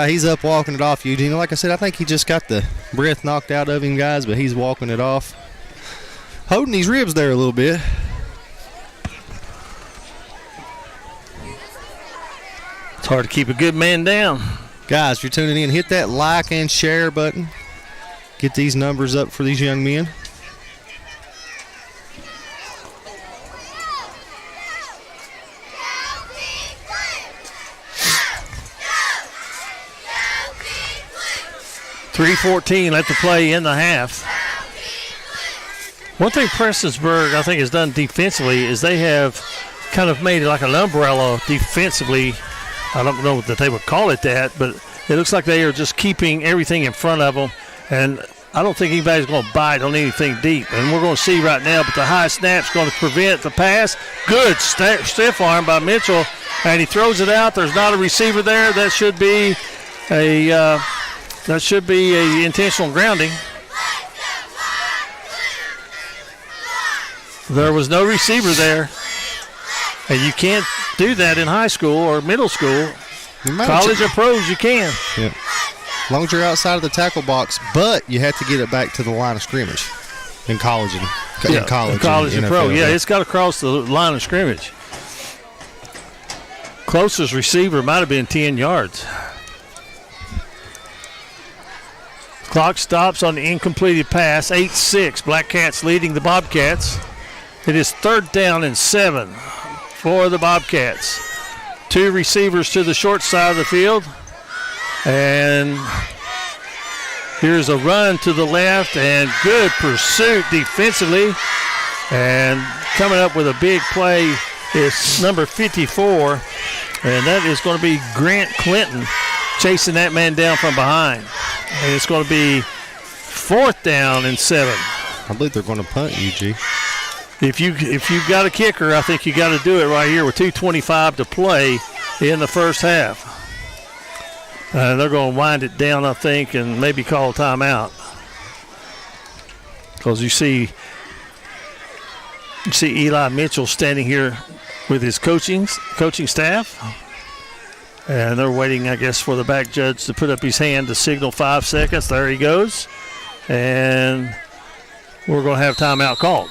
He's up walking it off, Eugene. Like I said, I think he just got the breath knocked out of him, guys, but he's walking it off. Holding his ribs there a little bit. It's hard to keep a good man down. Guys, if you're tuning in, hit that like and share button. Get these numbers up for these young men. .314 left to play in the half. One thing Prestonsburg, I think, has done defensively is they have kind of made it like an umbrella defensively. I don't know that they would call it that, but it looks like they are just keeping everything in front of them. And I don't think anybody's going to bite on anything deep. And we're going to see right now, but the high snap's going to prevent the pass. Good stiff arm by Mitchell, and he throws it out. There's not a receiver there. That should be a intentional grounding. There was no receiver there. And you can't do that in high school or middle school. College or pros, you can. Yeah. As long as you're outside of the tackle box, but you have to get it back to the line of scrimmage in college and college and pro. Yeah, it's got to cross the line of scrimmage. Closest receiver might have been 10 yards. Clock stops on the incompleted pass. 8-6. Black Cats leading the Bobcats. It is 3rd down and 7 for the Bobcats. 2 receivers to the short side of the field. And here's a run to the left and good pursuit defensively. And coming up with a big play is number 54. And that is going to be Grant Clinton chasing that man down from behind. And it's going to be 4th down and 7. I believe they're going to punt, UG. If you've got a kicker, I think you got to do it right here with 2:25 to play in the first half. They're going to wind it down, I think, and maybe call a timeout. Because you see Eli Mitchell standing here with his coaching staff. And they're waiting, I guess, for the back judge to put up his hand to signal 5 seconds. There he goes. And we're going to have timeout called.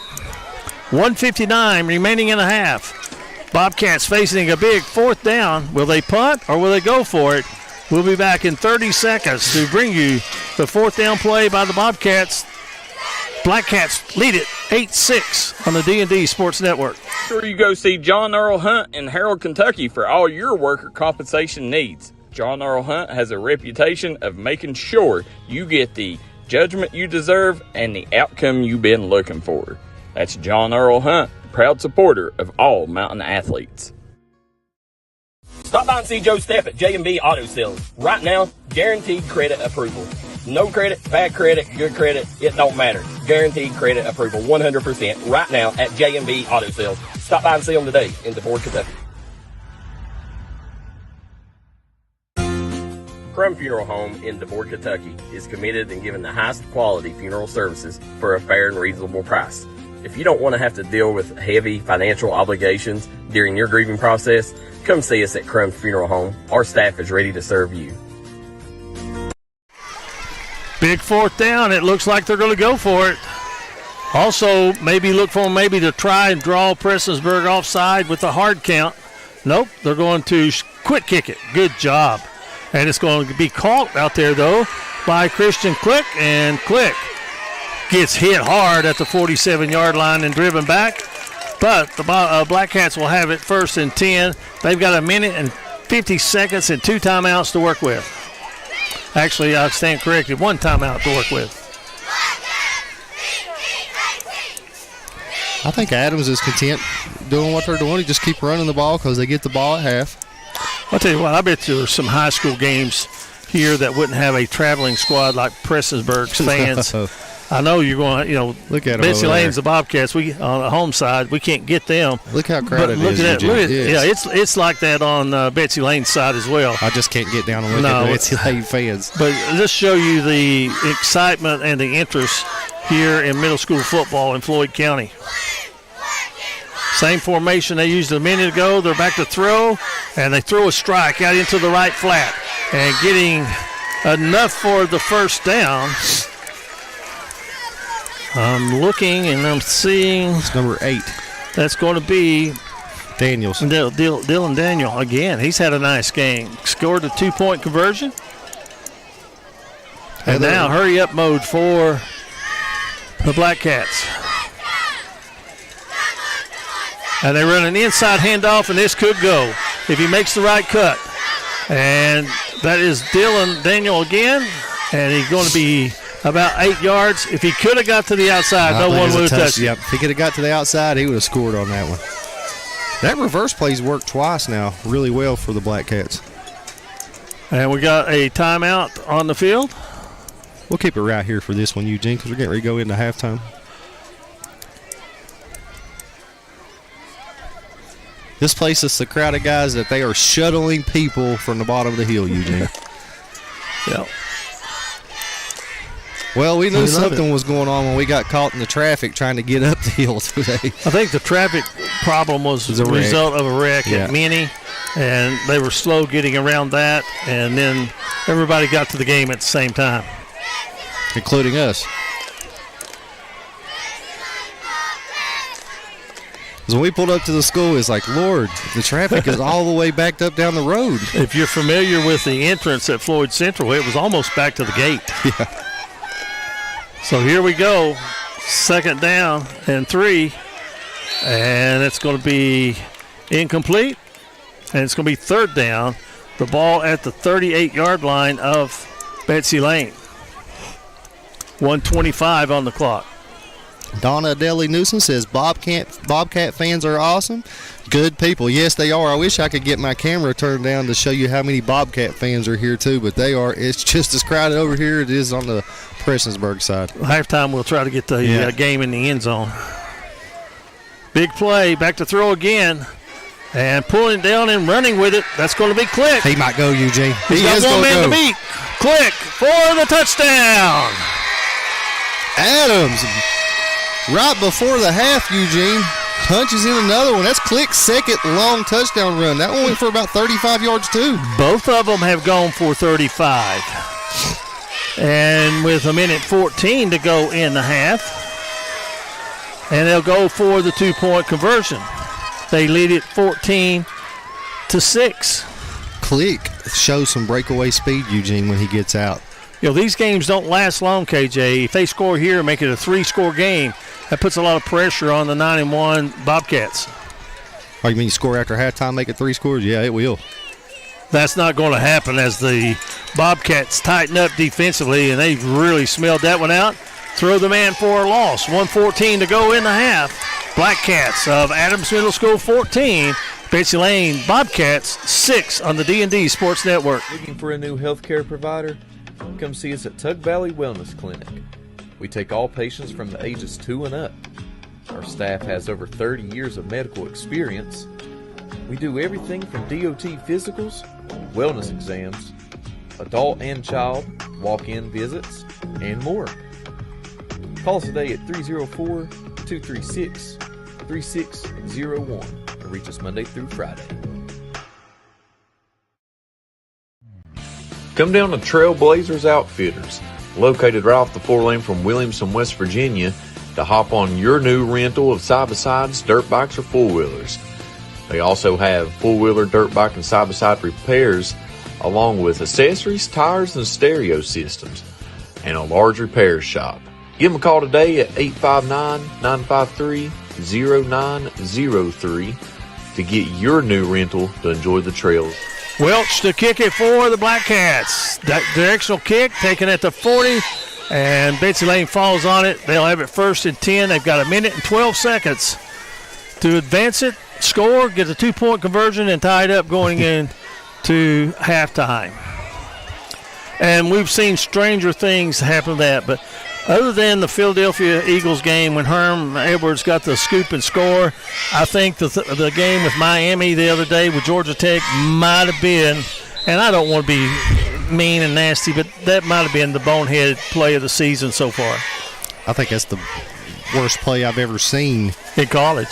1:59 remaining in a half. Bobcats facing a big 4th down. Will they punt or will they go for it? We'll be back in 30 seconds to bring you the 4th down play by the Bobcats. Black Cats lead it 8-6 on the D&D Sports Network. Sure you go see John Earl Hunt in Harold, Kentucky for all your worker compensation needs. John Earl Hunt has a reputation of making sure you get the judgment you deserve and the outcome you've been looking for. That's John Earl Hunt, proud supporter of all mountain athletes. Stop by and see Joe Stepp at J&B Auto Sales. Right now, guaranteed credit approval. No credit, bad credit, good credit, it don't matter. Guaranteed credit approval 100% right now at J&B Auto Sales. Stop by and see them today in DeBoer, Kentucky. Crum Funeral Home in DeBoer, Kentucky is committed in giving the highest quality funeral services for a fair and reasonable price. If you don't want to have to deal with heavy financial obligations during your grieving process, come see us at Crum Funeral Home. Our staff is ready to serve you. Big 4th down. It looks like they're going to go for it. Also, maybe look for them maybe to try and draw Prestonsburg offside with the hard count. Nope, they're going to quit kick it. Good job. And it's going to be caught out there, though, by Christian Click. And Click gets hit hard at the 47-yard line and driven back. But the Black Cats will have it 1st and 10. They've got 1 minute and 50 seconds and 2 timeouts to work with. Actually, I stand corrected, 1 timeout to work with. I think Adams is content doing what they're doing. He just keep running the ball because they get the ball at half. I'll tell you what, I bet there's some high school games here that wouldn't have a traveling squad like Prestonsburg's fans. I know you're going to, look at Betsy Layne's the Bobcats. We on the home side, we can't get them. Look how crowded it is. Look at that. Yeah, it's like that on Betsy Layne's side as well. I just can't get down and look at Betsy Layne fans. But just show you the excitement and the interest here in middle school football in Floyd County. Same formation they used a minute ago. They're back to throw, and they throw a strike out into the right flat. And getting enough for the 1st down. I'm looking and I'm seeing. It's number 8. That's going to be Daniels. Dylan Daniel again. He's had a nice game. Scored a 2-point conversion. And now hurry up mode for the Black Cats. And they run an inside handoff, and this could go if he makes the right cut. And that is Dylan Daniel again, and he's going to be about 8 yards. If he could have got to the outside, no one would have touched it. Yep. If he could have got to the outside, he would have scored on that one. That reverse play's worked twice now really well for the Black Cats. And we got a timeout on the field. We'll keep it right here for this one, Eugene, because we're getting ready to go into halftime. This place is the crowd of guys that they are shuttling people from the bottom of the hill, Eugene. Yeah. Well, we knew something was going on when we got caught in the traffic trying to get up the hill today. I think the traffic problem was the result of a wreck at Minnie, and they were slow getting around that, and then everybody got to the game at the same time. Including us. Because when we pulled up to the school, it's like, Lord, the traffic is all the way backed up down the road. If you're familiar with the entrance at Floyd Central, it was almost back to the gate. Yeah. So here we go. Second down and 3. And it's going to be incomplete. And it's going to be third down. The ball at the 38-yard line of Betsy Layne. 1:25 on the clock. Donna Adeli Newsom says Bobcat fans are awesome. Good people. Yes, they are. I wish I could get my camera turned down to show you how many Bobcat fans are here, too, but they are. It's just as crowded over here as it is on the Prestonsburg side. Halftime, we'll try to get the game in the end zone. Big play. Back to throw again. And pulling down and running with it. That's going to be Click. He might go, Eugene. He's got one man to beat. Click for the touchdown. Adams, right before the half, Eugene, punches in another one. That's Click's second long touchdown run. That one went for about 35 yards, too. Both of them have gone for 35. And with 1:14 to go in the half, and they'll go for the 2-point conversion. They lead it 14-6. Click shows some breakaway speed, Eugene, when he gets out. You know, these games don't last long, KJ. If they score here and make it a 3-score game, that puts a lot of pressure on the 9-1 Bobcats. Oh, you mean you score after halftime, make it 3 scores? Yeah, it will. That's not going to happen as the Bobcats tighten up defensively, and they've really smelled that one out. Throw the man for a loss. 1:14 to go in the half. Black Cats of Adams Middle School 14. Betsy Layne Bobcats 6 on the D&D Sports Network. Looking for a new healthcare provider? Come see us at Tug Valley Wellness Clinic. We take all patients from the ages 2 and up. Our staff has over 30 years of medical experience. We do everything from DOT physicals, wellness exams, adult and child, walk-in visits, and more. Call us today at 304-236-3601 or reach us Monday through Friday. Come down to Trailblazers Outfitters, located right off the 4-lane from Williamson, West Virginia, to hop on your new rental of side-by-sides, dirt bikes, or four-wheelers. They also have four-wheeler, dirt bike, and side-by-side repairs, along with accessories, tires, and stereo systems, and a large repair shop. Give them a call today at 859-953-0903 to get your new rental to enjoy the trails. Welch to kick it for the Black Cats. Directional kick taken at the 40, and Betsy Layne falls on it. They'll have it 1st and 10. They've got 1:12 seconds to advance it, score, get a 2-point conversion, and tie it up going into halftime. And we've seen stranger things happen to that, but other than the Philadelphia Eagles game when Herm Edwards got the scoop and score, I think the game with Miami the other day with Georgia Tech might have been, and I don't want to be mean and nasty, but that might have been the bonehead play of the season so far. I think that's the worst play I've ever seen. In college.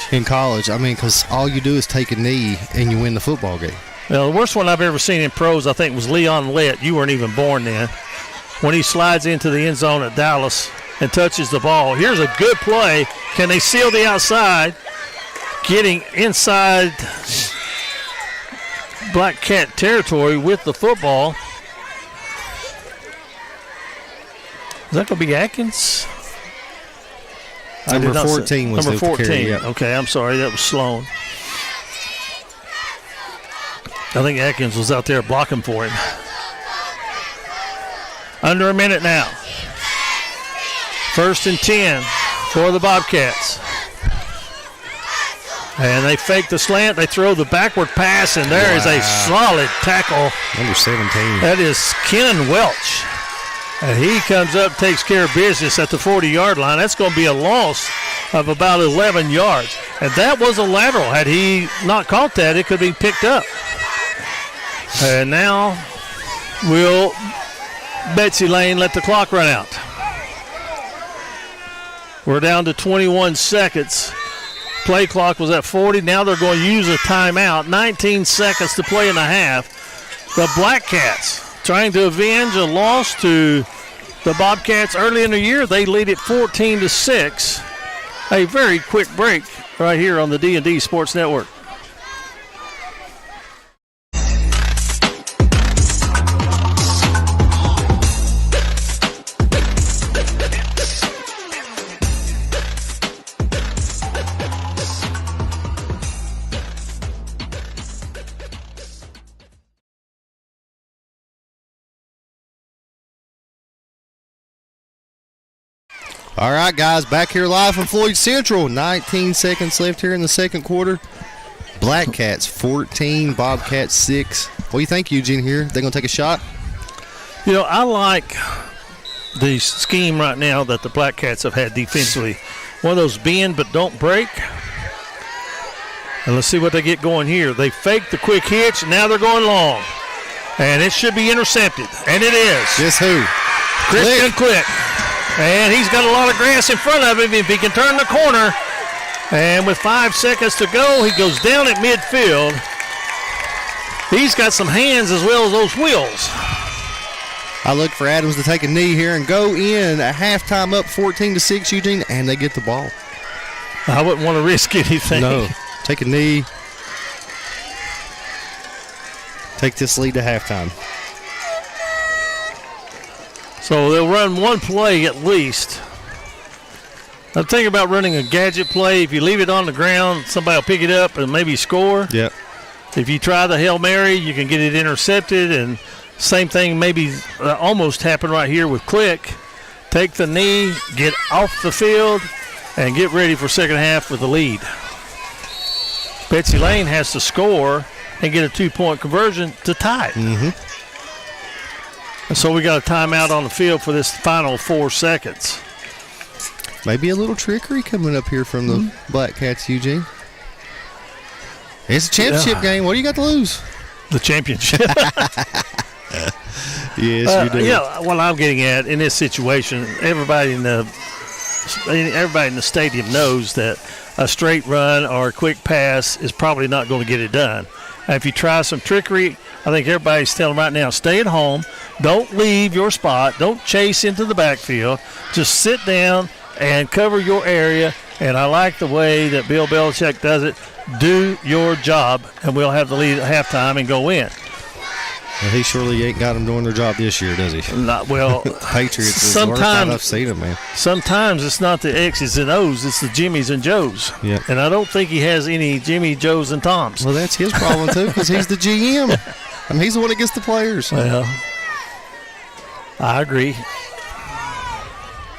I mean, because all you do is take a knee and you win the football game. Well, the worst one I've ever seen in pros, I think, was Leon Lett. You weren't even born then. When he slides into the end zone at Dallas and touches the ball. Here's a good play. Can they seal the outside? Getting inside Black Cat territory with the football. Is that going to be Atkins? Number 14 was number 14. Carry, yeah. Okay, I'm sorry. That was Sloan. I think Atkins was out there blocking for him. Under a minute now. 1st and 10 for the Bobcats. And they fake the slant. They throw the backward pass, and there is a solid tackle. Number 17. That is Kenan Welch. And he comes up, takes care of business at the 40-yard line. That's going to be a loss of about 11 yards. And that was a lateral. Had he not caught that, it could be picked up. And now will Betsy Layne let the clock run out. We're down to 21 seconds. Play clock was at 40. Now they're going to use a timeout. 19 seconds to play in the half. The Black Cats trying to avenge a loss to the Bobcats early in the year. They lead it 14-6. A very quick break right here on the D&D Sports Network. All right, guys, back here live from Floyd Central. 19 seconds left here in the second quarter. Black Cats 14, Bobcats 6. What do you think, Eugene, here? They going to take a shot? You know, I like the scheme right now that the Black Cats have had defensively. One of those bend but don't break. And let's see what they get going here. They fake the quick hitch, and now they're going long. And it should be intercepted. And it is. Guess who? Christian Quick. And he's got a lot of grass in front of him if he can turn the corner. And with 5 seconds to go, he goes down at midfield. He's got some hands as well as those wheels. I look for Adams to take a knee here and go in at halftime up 14-6, Eugene, and they get the ball. I wouldn't want to risk anything. No. Take a knee. Take this lead to halftime. So they'll run one play at least. I'm thinking about running a gadget play. If you leave it on the ground, somebody will pick it up and maybe score. Yep. If you try the Hail Mary, you can get it intercepted. And same thing maybe almost happened right here with Click. Take the knee, get off the field, and get ready for second half with the lead. Betsy Layne has to score and get a 2-point conversion to tie it. Mm-hmm. And so we got a timeout on the field for this final 4 seconds. Maybe a little trickery coming up here from the Black Cats, Eugene. It's a championship game. What do you got to lose? The championship. Yes, you do. Yeah, what I'm getting at in this situation, everybody in the stadium knows that a straight run or a quick pass is probably not going to get it done. And if you try some trickery, I think everybody's telling right now, stay at home. Don't leave your spot. Don't chase into the backfield. Just sit down and cover your area. And I like the way that Bill Belichick does it. Do your job, and we'll have the lead at halftime and go in. Well, he surely ain't got them doing their job this year, does he? Not well. Patriots is the worst time I've seen them, man. Sometimes it's not the X's and O's, it's the Jimmys and Joes. Yeah. And I don't think he has any Jimmy, Joes, and Toms. Well, that's his problem, too, because he's the GM. I mean, he's the one that gets the players. Well, I agree.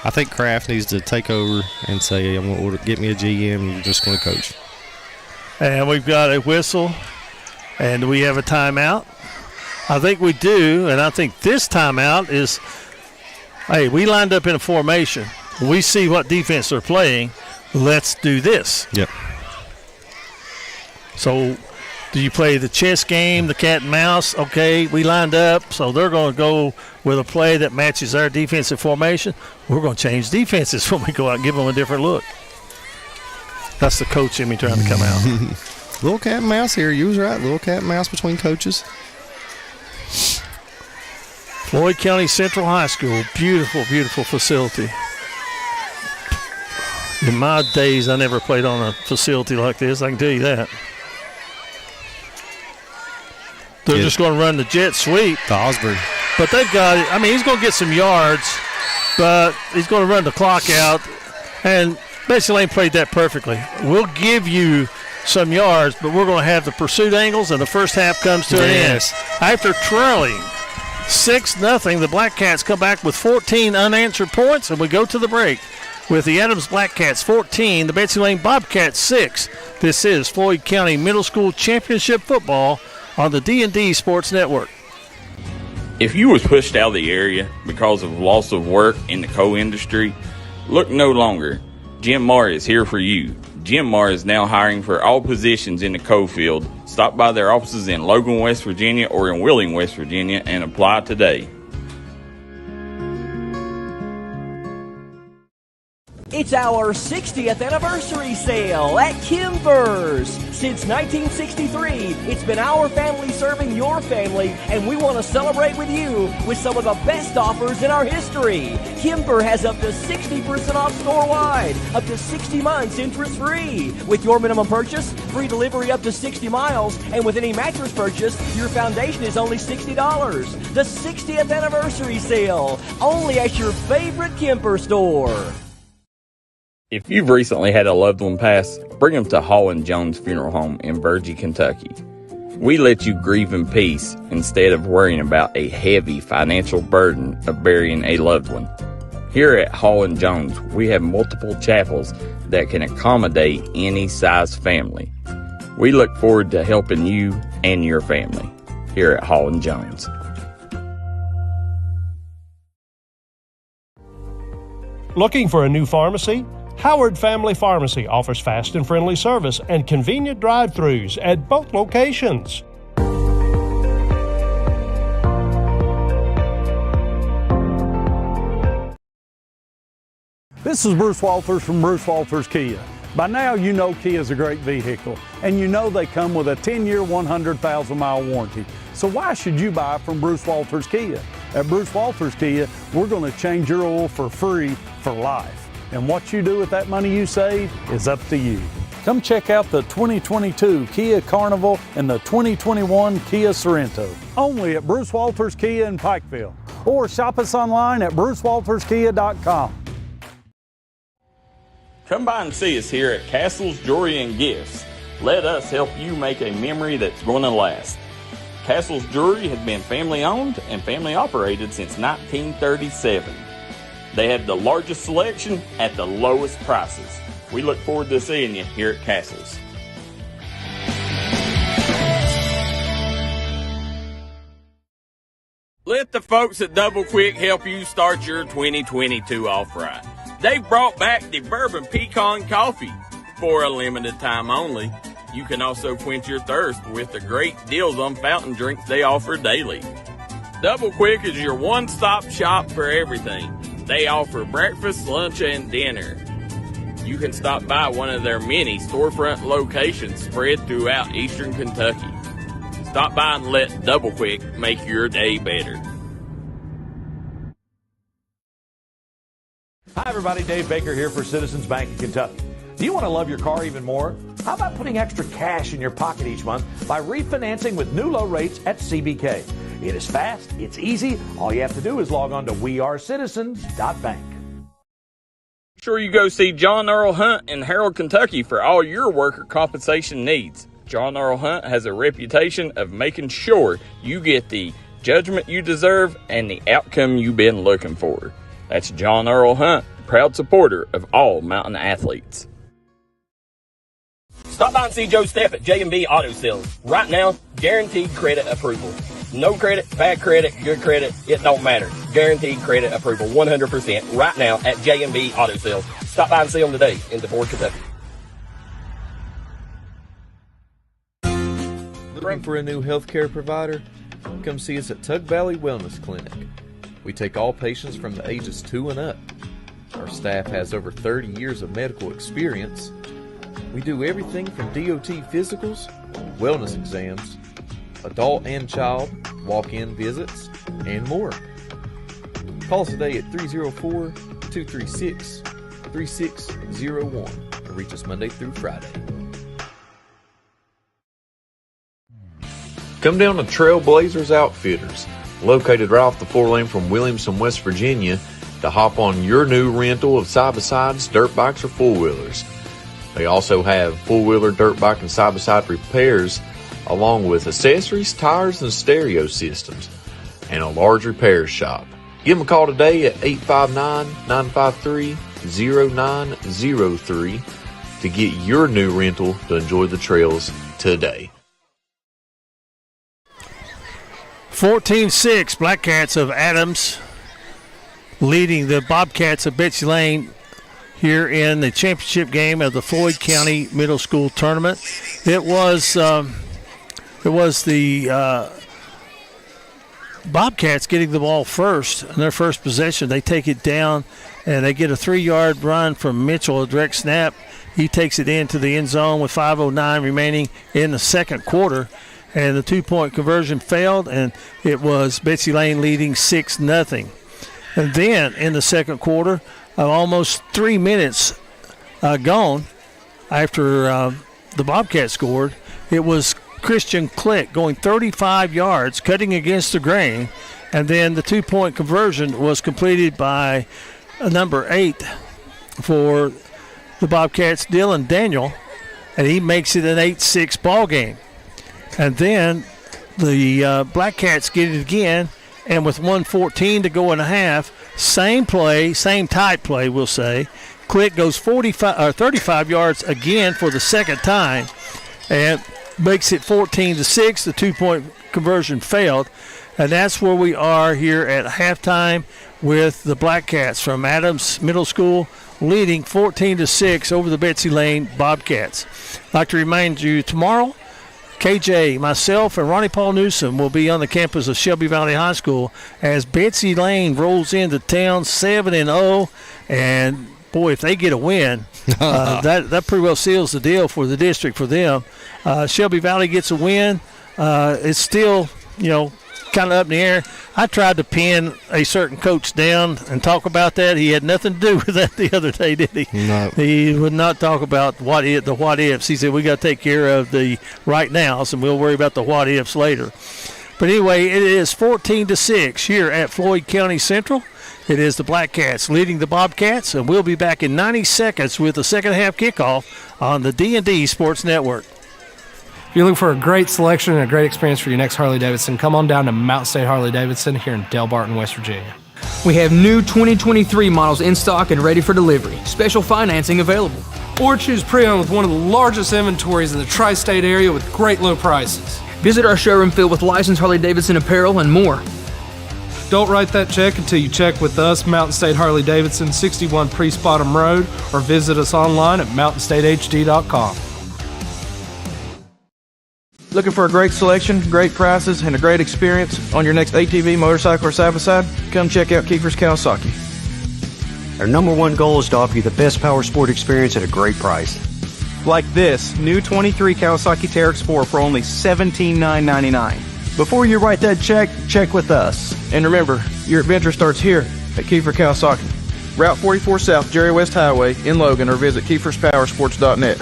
I think Kraft needs to take over and say, I'm going to get me a GM, and you're just going to coach. And we've got a whistle, and we have a timeout. I think we do, and I think this timeout is, hey, we lined up in a formation. We see what defense they're playing. Let's do this. Yep. So do you play the chess game, the cat and mouse? Okay, we lined up, so they're going to go with a play that matches our defensive formation. We're going to change defenses when we go out and give them a different look. That's the coach in me trying to come out. Little cat and mouse here. You was right. Little cat and mouse between coaches. Floyd County Central High School. Beautiful, beautiful facility. In my days, I never played on a facility like this. I can tell you that. They're just going to run the jet sweep. To Osborne. But they've got it. I mean, he's going to get some yards, but he's going to run the clock out. And Betsy Layne played that perfectly. We'll give you some yards, but we're going to have the pursuit angles, and the first half comes to an end. After trailing 6-0, the Black Cats come back with 14 unanswered points, and we go to the break with the Adams Black Cats 14, the Betsy Layne Bobcats 6. This is Floyd County Middle School Championship Football on the D&D Sports Network. If you was pushed out of the area because of loss of work in the coal industry, look no longer. Jim Marr is here for you. Jim Marr is now hiring for all positions in the coal field. Stop by their offices in Logan, West Virginia or in Wheeling, West Virginia and apply today. It's our 60th anniversary sale at Kimber's. Since 1963, it's been our family serving your family, and we want to celebrate with you with some of the best offers in our history. Kimber has up to 60% off store-wide, up to 60 months interest-free. With your minimum purchase, free delivery up to 60 miles, and with any mattress purchase, your foundation is only $60. The 60th anniversary sale, only at your favorite Kimber store. If you've recently had a loved one pass, bring them to Hall and Jones Funeral Home in Bergy, Kentucky. We let you grieve in peace instead of worrying about a heavy financial burden of burying a loved one. Here at Hall & Jones, we have multiple chapels that can accommodate any size family. We look forward to helping you and your family here at Hall & Jones. Looking for a new pharmacy? Howard Family Pharmacy offers fast and friendly service and convenient drive-thrus at both locations. This is Bruce Walters from Bruce Walters Kia. By now you know Kia is a great vehicle, and you know they come with a 10-year, 100,000-mile warranty. So why should you buy from Bruce Walters Kia? At Bruce Walters Kia, we're going to change your oil for free for life. And what you do with that money you save is up to you. Come check out the 2022 Kia Carnival and the 2021 Kia Sorento. Only at Bruce Walters Kia in Pikeville. Or shop us online at brucewalterskia.com. Come by and see us here at Castle's Jewelry and Gifts. Let us help you make a memory that's going to last. Castle's Jewelry has been family owned and family operated since 1937. They have the largest selection at the lowest prices. We look forward to seeing you here at Castle's. Let the folks at Double Quick help you start your 2022 off right. They've brought back the Bourbon Pecan Coffee for a limited time only. You can also quench your thirst with the great deals on fountain drinks they offer daily. Double Quick is your one-stop shop for everything. They offer breakfast, lunch, and dinner. You can stop by one of their many storefront locations spread throughout eastern Kentucky. Stop by and let Double Quick make your day better. Hi, everybody. Dave Baker here for Citizens Bank in Kentucky. Do you want to love your car even more? How about putting extra cash in your pocket each month by refinancing with new low rates at CBK? It is fast, it's easy. All you have to do is log on to wearecitizens.bank. Sure you go see John Earl Hunt in Harold, Kentucky for all your worker compensation needs. John Earl Hunt has a reputation of making sure you get the judgment you deserve and the outcome you've been looking for. That's John Earl Hunt, proud supporter of all mountain athletes. Stop by and see Joe Stepp at J&B Auto Sales. Right now, guaranteed credit approval. No credit, bad credit, good credit, it don't matter. Guaranteed credit approval, 100% right now at J&B Auto Sales. Stop by and see them today in DeFord, Kentucky. Looking for a new healthcare provider? Come see us at Tug Valley Wellness Clinic. We take all patients from the ages 2 and up. Our staff has over 30 years of medical experience. We do everything from DOT physicals, wellness exams, adult and child, walk-in visits, and more. Call us today at 304-236-3601 or reach us Monday through Friday. Come down to Trailblazers Outfitters, located right off the 4-lane from Williamson, West Virginia, to hop on your new rental of side-by-sides, dirt bikes, or four-wheelers. They also have four-wheeler, dirt bike, and side-by-side repairs, along with accessories, tires, and stereo systems, and a large repair shop. Give them a call today at 859-953-0903 to get your new rental to enjoy the trails today. 14-6, Black Cats of Adams leading the Bobcats of Betsy Layne here in the championship game of the Floyd County Middle School Tournament. It was the Bobcats getting the ball first in their first possession. They take it down, and they get a 3-yard run from Mitchell, a direct snap. He takes it into the end zone with 5:09 remaining in the second quarter. And the 2-point conversion failed, and it was Betsy Layne leading 6-0. And then in the second quarter, almost 3 minutes gone after the Bobcats scored, it was Christian Click going 35 yards, cutting against the grain, and then the 2-point conversion was completed by number 8 for the Bobcats, Dylan Daniel, and he makes it an 8-6 ball game. And then the Black Cats get it again, and with 1:14 to go in the half, Same play, same type play, we'll say. Click goes 35 yards again for the second time and makes it 14-6. The 2-point conversion failed. And that's where we are here at halftime with the Black Cats from Adams Middle School leading 14-6 over the Betsy Layne Bobcats. I'd like to remind you tomorrow, KJ, myself, and Ronnie Paul Newsom will be on the campus of Shelby Valley High School as Betsy Layne rolls into town 7-0. And, boy, if they get a win, that pretty well seals the deal for the district for them. Shelby Valley gets a win. It's still, kind of up in the air. I tried to pin a certain coach down and talk about that. He had nothing to do with that the other day, did he? No. He would not talk about the what ifs. He said we got to take care of the right nows and we'll worry about the what ifs later. But anyway, it is 14-6 here at Floyd County Central. It is the Black Cats leading the Bobcats, and we'll be back in 90 seconds with the second half kickoff on the D&D Sports Network. If you're looking for a great selection and a great experience for your next Harley-Davidson, come on down to Mountain State Harley-Davidson here in Del Barton, West Virginia. We have new 2023 models in stock and ready for delivery. Special financing available. Or choose pre-owned with one of the largest inventories in the tri-state area with great low prices. Visit our showroom filled with licensed Harley-Davidson apparel and more. Don't write that check until you check with us, Mountain State Harley-Davidson, 61 Priest Bottom Road, or visit us online at mountainstatehd.com. Looking for a great selection, great prices, and a great experience on your next ATV, motorcycle, or side-by-side? Come check out Kiefer's Kawasaki. Our number one goal is to offer you the best power sport experience at a great price. Like this new 23 Kawasaki Teryx Sport for only $17,999. Before you write that check, check with us. And remember, your adventure starts here at Kiefer Kawasaki. Route 44 South, Jerry West Highway in Logan, or visit KiefersPowersports.net.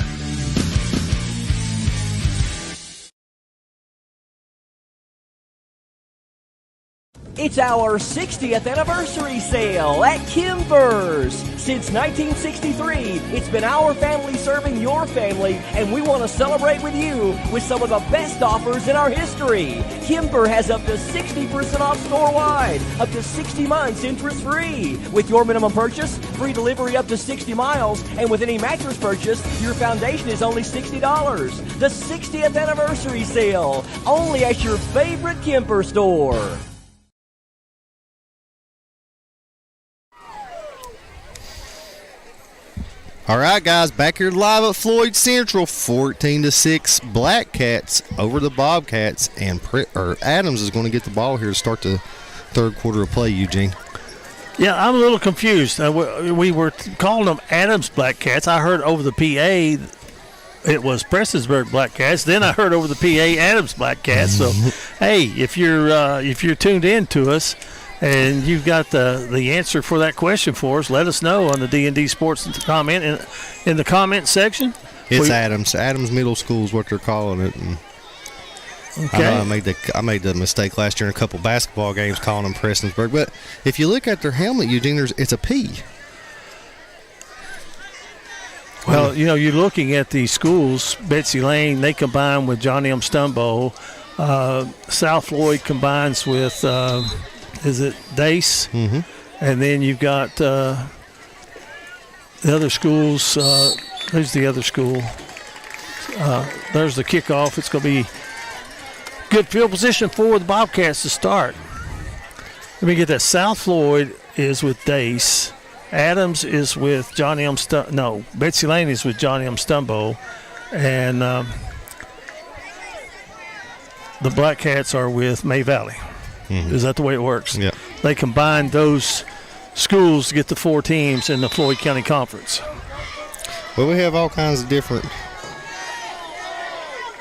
It's our 60th anniversary sale at Kimber's. Since 1963, it's been our family serving your family, and we want to celebrate with you with some of the best offers in our history. Kimber has up to 60% off store-wide, up to 60 months interest-free. With your minimum purchase, free delivery up to 60 miles, and with any mattress purchase, your foundation is only $60. The 60th anniversary sale, only at your favorite Kimber store. All right, guys, back here live at Floyd Central, 14-6 Black Cats over the Bobcats, and Adams is going to get the ball here to start the third quarter of play, Eugene. Yeah, I'm a little confused. We were calling them Adams Black Cats. I heard over the PA it was Prestonsburg Black Cats. Then I heard over the PA Adams Black Cats. So, hey, if you're tuned in to us, and you've got the answer for that question for us, let us know on the D&D Sports comment in the comment section. It's Adams Middle School is what they're calling it. And okay. I made the mistake last year in a couple basketball games calling them Prestonsburg. But if you look at their helmet, Eugene, it's a P. Well, you're looking at the schools. Betsy Layne, they combine with John M. Stumbo. South Floyd combines with is it Dace? Mm-hmm. And then you've got the other schools. Who's the other school? There's the kickoff. It's going to be good field position for the Bobcats to start. Let me get that. South Floyd is with Dace. Adams is with John M. Betsy Layne is with John M. Stumbo. And the Black Cats are with May Valley. Mm-hmm. Is that the way it works? Yeah. They combine those schools to get the 4 teams in the Floyd County Conference. Well, we have all kinds of different.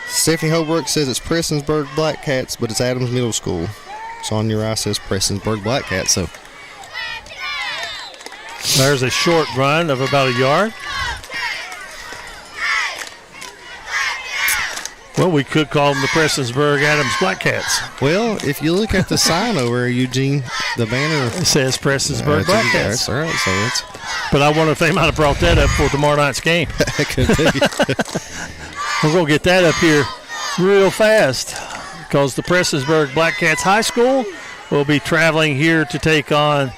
Stephanie Holbrook says it's Prestonsburg Black Cats, but it's Adams Middle School. So on your eye says Prestonsburg Black Cats. So there's a short run of about a yard. Well, we could call them the Prestonsburg Adams Black Cats. Well, if you look at the sign over there, Eugene, the banner it says Prestonsburg Black Cats. That's all right. So it's. But I wonder if they might have brought that up for tomorrow night's game. Could be. We're going to get that up here real fast because the Prestonsburg Black Cats High School will be traveling here to take on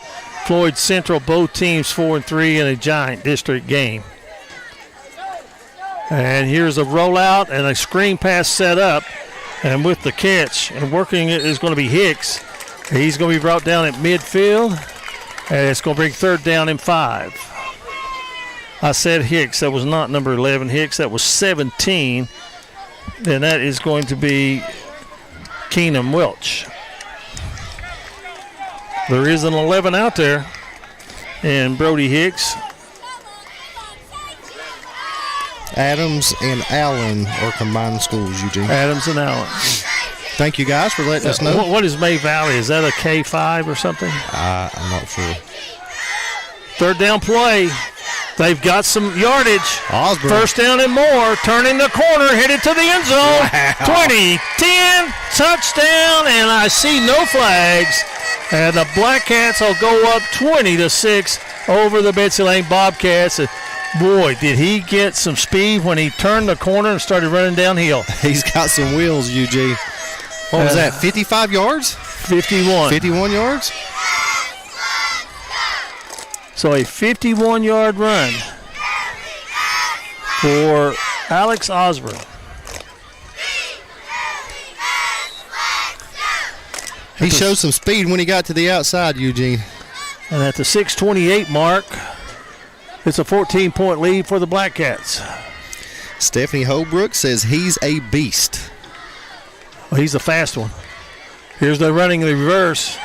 Floyd Central, both teams 4-3 in a giant district game. And here's a rollout and a screen pass set up. And with the catch and working it is going to be Hicks. He's going to be brought down at midfield. And it's going to bring third down and 5. I said Hicks. That was not number 11 Hicks. That was 17. And that is going to be Keenan Welch. There is an 11 out there. And Brody Hicks. Adams and Allen are combined schools, Eugene. Adams and Allen. Thank you guys for letting us know. What is May Valley? Is that a K5 or something? I'm not sure. Third down play. They've got some yardage. Osborne. First down and more. Turning the corner, headed to the end zone. Wow. 20, 10, touchdown, and I see no flags. And the Black Cats will go up 20-6 over the Betsy Layne Bobcats. Boy, did he get some speed when he turned the corner and started running downhill. He's got some wheels, Eugene. What was that, 55 yards? 51. 51 yards? So a 51-yard run for Alex Osborne. He showed some speed when he got to the outside, Eugene. And at the 6:28 mark, it's a 14-point lead for the Black Cats. Stephanie Holbrook says he's a beast. Well, he's the fast one. Here's the running reverse.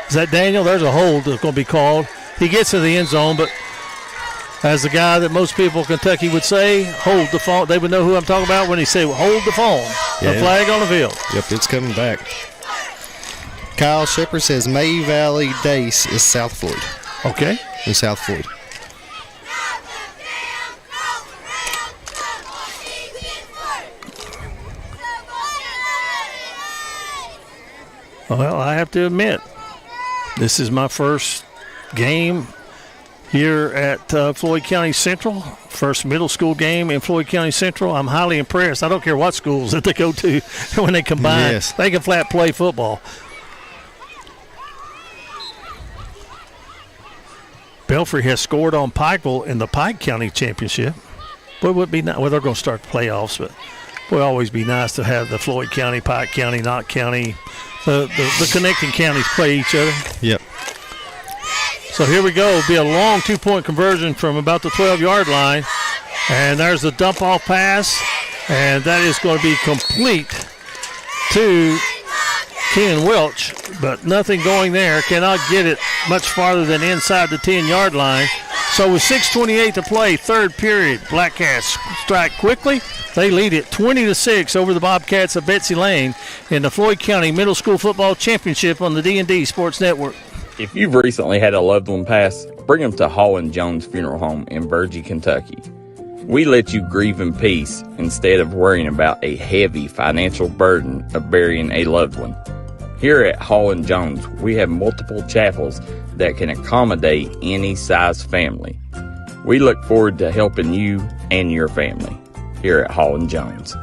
Is that Daniel? There's a hold that's going to be called. He gets to the end zone, but as the guy that most people in Kentucky would say, hold the phone. They would know who I'm talking about when he say, hold the phone. Yeah. The flag on the field. Yep, it's coming back. Kyle Shepard says May Valley Dace is South Floyd. Okay. In South Floyd. Well, I have to admit, this is my first game here at Floyd County Central. First middle school game in Floyd County Central. I'm highly impressed. I don't care what schools that they go to when they combine. Yes. They can flat play football. Belfry has scored on Pikeville in the Pike County Championship. Boy, would be nice. Well, they're going to start the playoffs, but it would always be nice to have the Floyd County, Pike County, Knott County, the connecting counties play each other. Yep. So here we go. It'll be a long two-point conversion from about the 12-yard line. And there's the dump-off pass. And that is going to be complete to Keenan Welch. But nothing going there. Cannot get it much farther than inside the 10-yard line. So with 6:28 to play, third period, Black Cats strike quickly. They lead it 20-6 over the Bobcats of Betsy Layne in the Floyd County Middle School Football Championship on the D&D Sports Network. If you've recently had a loved one pass, bring them to Hall & Jones Funeral Home in Burgee, Kentucky. We let you grieve in peace instead of worrying about a heavy financial burden of burying a loved one. Here at Hall & Jones, we have multiple chapels that can accommodate any size family. We look forward to helping you and your family here at Hall & Jones.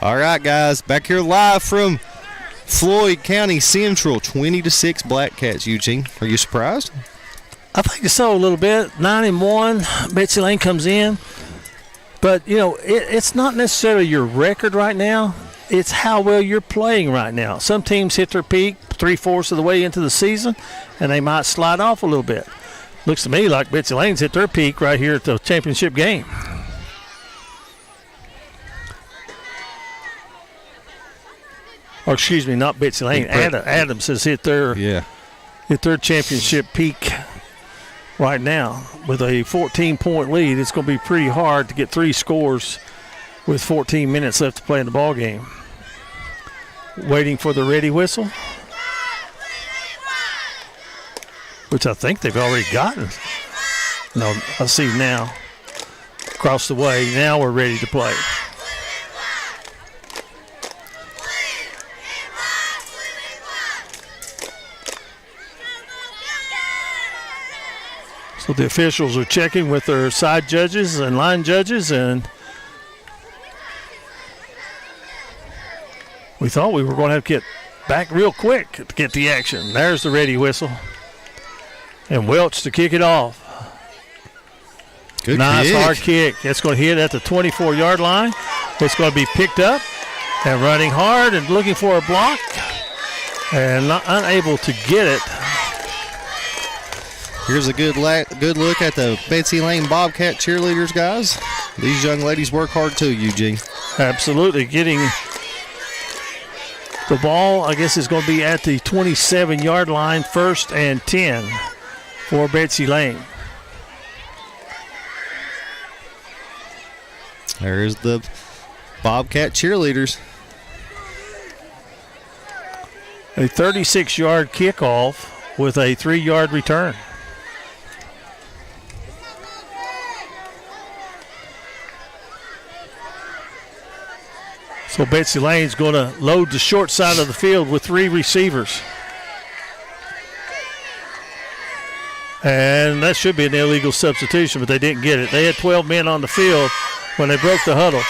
All right, guys, back here live from Floyd County Central, 20-6 Black Cats. Eugene, are you surprised? I think so a little bit. 9-1. Betsy Layne comes in. But, you know, it's not necessarily your record right now. It's how well you're playing right now. Some teams hit their peak 3/4 of the way into the season, and they might slide off a little bit. Looks to me like Betsy Layne's hit their peak right here at the championship game. Or excuse me, not Betsy Layne. Adams has hit their championship peak right now with a 14-point lead. It's going to be pretty hard to get 3 scores with 14 minutes left to play in the ball game. Waiting for the ready whistle, which I think they've already gotten. No, I see now. Across the way. Now we're ready to play. So the officials are checking with their side judges and line judges, and we thought we were going to have to get back real quick to get the action. There's the ready whistle. And Welch to kick it off. Good nice kick. hard kick. It's going to hit at the 24-yard line. It's going to be picked up and running hard and looking for a block and unable to get it. Here's a good look at the Betsy Layne Bobcat cheerleaders, guys. These young ladies work hard too, Eugene. Absolutely. Getting the ball, I guess, is going to be at the 27-yard line, 1st and 10 for Betsy Layne. There's the Bobcat cheerleaders. A 36-yard kickoff with a 3-yard return. So Betsy Layne's going to load the short side of the field with 3 receivers. And that should be an illegal substitution, but they didn't get it. They had 12 men on the field when they broke the huddle.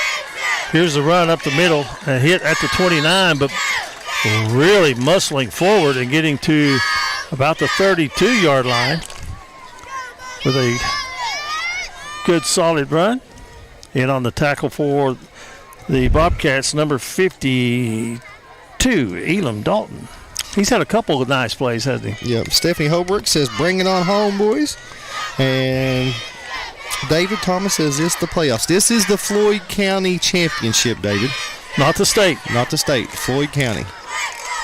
Here's the run up the middle and hit at the 29, but really muscling forward and getting to about the 32-yard line with a good solid run. In on the tackle for the Bobcats, number 52, Elam Dalton. He's had a couple of nice plays, hasn't he? Yep. Stephanie Holbrook says, bring it on home, boys. And David Thomas says, this is the playoffs. This is the Floyd County Championship, David. Not the state. Not the state. Floyd County.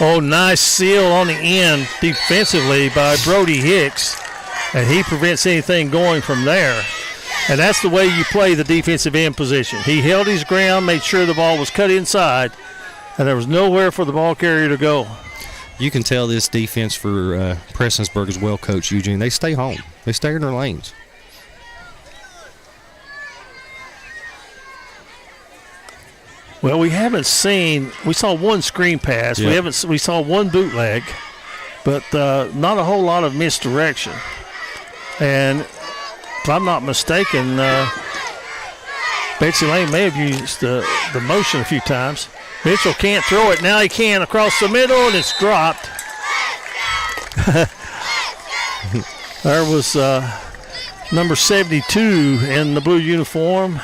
Oh, nice seal on the end defensively by Brody Hicks. And he prevents anything going from there. And that's the way you play the defensive end position. He held his ground, made sure the ball was cut inside, and there was nowhere for the ball carrier to go. You can tell this defense for Prestonsburg is well coached, Eugene. They stay home. They stay in their lanes. Well, we saw one screen pass. Yep. We saw one bootleg, but not a whole lot of misdirection. And if I'm not mistaken, Betsy Layne may have used the motion a few times. Mitchell can't throw it. Now he can across the middle, and it's dropped. There was number 72 in the blue uniform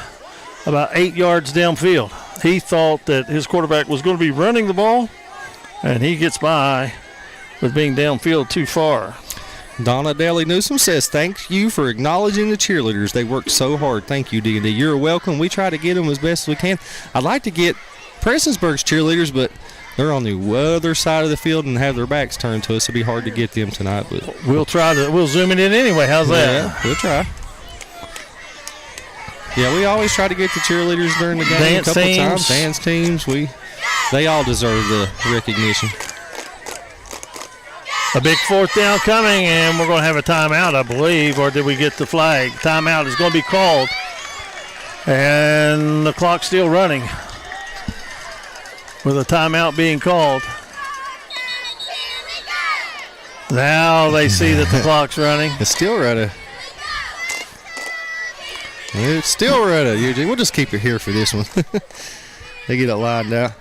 about 8 yards downfield. He thought that his quarterback was going to be running the ball, and he gets by with being downfield too far. Donna Daly Newsom says, thank you for acknowledging the cheerleaders. They worked so hard. Thank you, D&D. You're welcome. We try to get them as best as we can. I'd like to get Prestonsburg's cheerleaders, but they're on the other side of the field and have their backs turned to us. It'll be hard to get them tonight. But we'll zoom it in anyway. How's that? Yeah, we'll try. Yeah, we always try to get the cheerleaders during the game Dance a couple teams. times. Dance teams. They all deserve the recognition. A big 4th down coming, and we're going to have a timeout, I believe, or did we get the flag? Timeout is going to be called, and the clock's still running with a timeout being called. Now they see that the clock's running. It's still running. It's still running, Eugene. We'll just keep it here for this one. They get it lined out.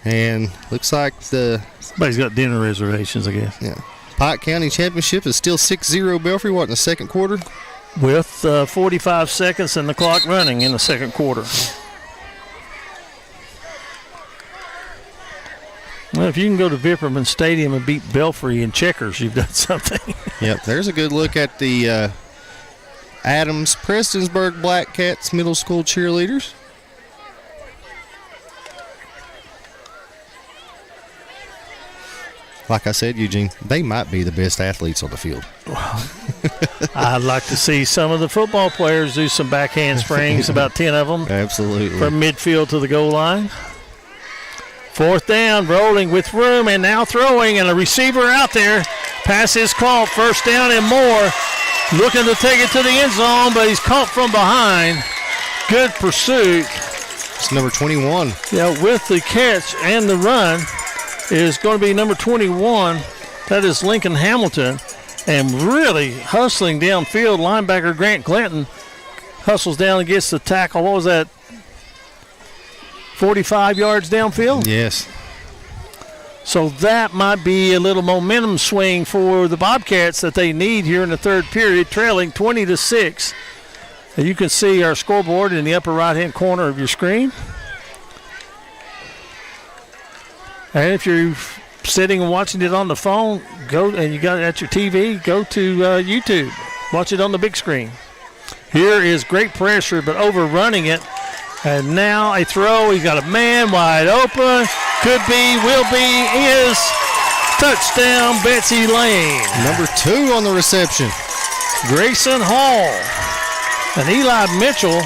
And looks like somebody's got dinner reservations, I guess. Yeah. Pike County Championship is still 6-0 Belfry, in the second quarter? With 45 seconds and the clock running in the second quarter. Well, if you can go to Vipperman Stadium and beat Belfry in checkers, you've done something. Yep, there's a good look at the Adams Prestonsburg Black Cats Middle School cheerleaders. Like I said, Eugene, they might be the best athletes on the field. I'd like to see some of the football players do some backhand springs, about 10 of them. Absolutely. From midfield to the goal line. 4th down, rolling with room, and now throwing, and a receiver out there. Pass is caught, 1st down and more. Looking to take it to the end zone, but he's caught from behind. Good pursuit. It's number 21. Yeah, with the catch and the run is going to be number 21. That is Lincoln Hamilton. And really hustling downfield, linebacker Grant Clinton hustles down and gets the tackle. What was that? 45 yards downfield? Yes. So that might be a little momentum swing for the Bobcats that they need here in the third period, trailing 20-6. And you can see our scoreboard in the upper right-hand corner of your screen. And if you're sitting and watching it on the phone, go and you got it at your TV, go to YouTube. Watch it on the big screen. Here is great pressure, but overrunning it. And now a throw. He's got a man wide open. Could be, will be, is. Touchdown, Betsy Layne. Number 2 on the reception. Grayson Hall and Eli Mitchell,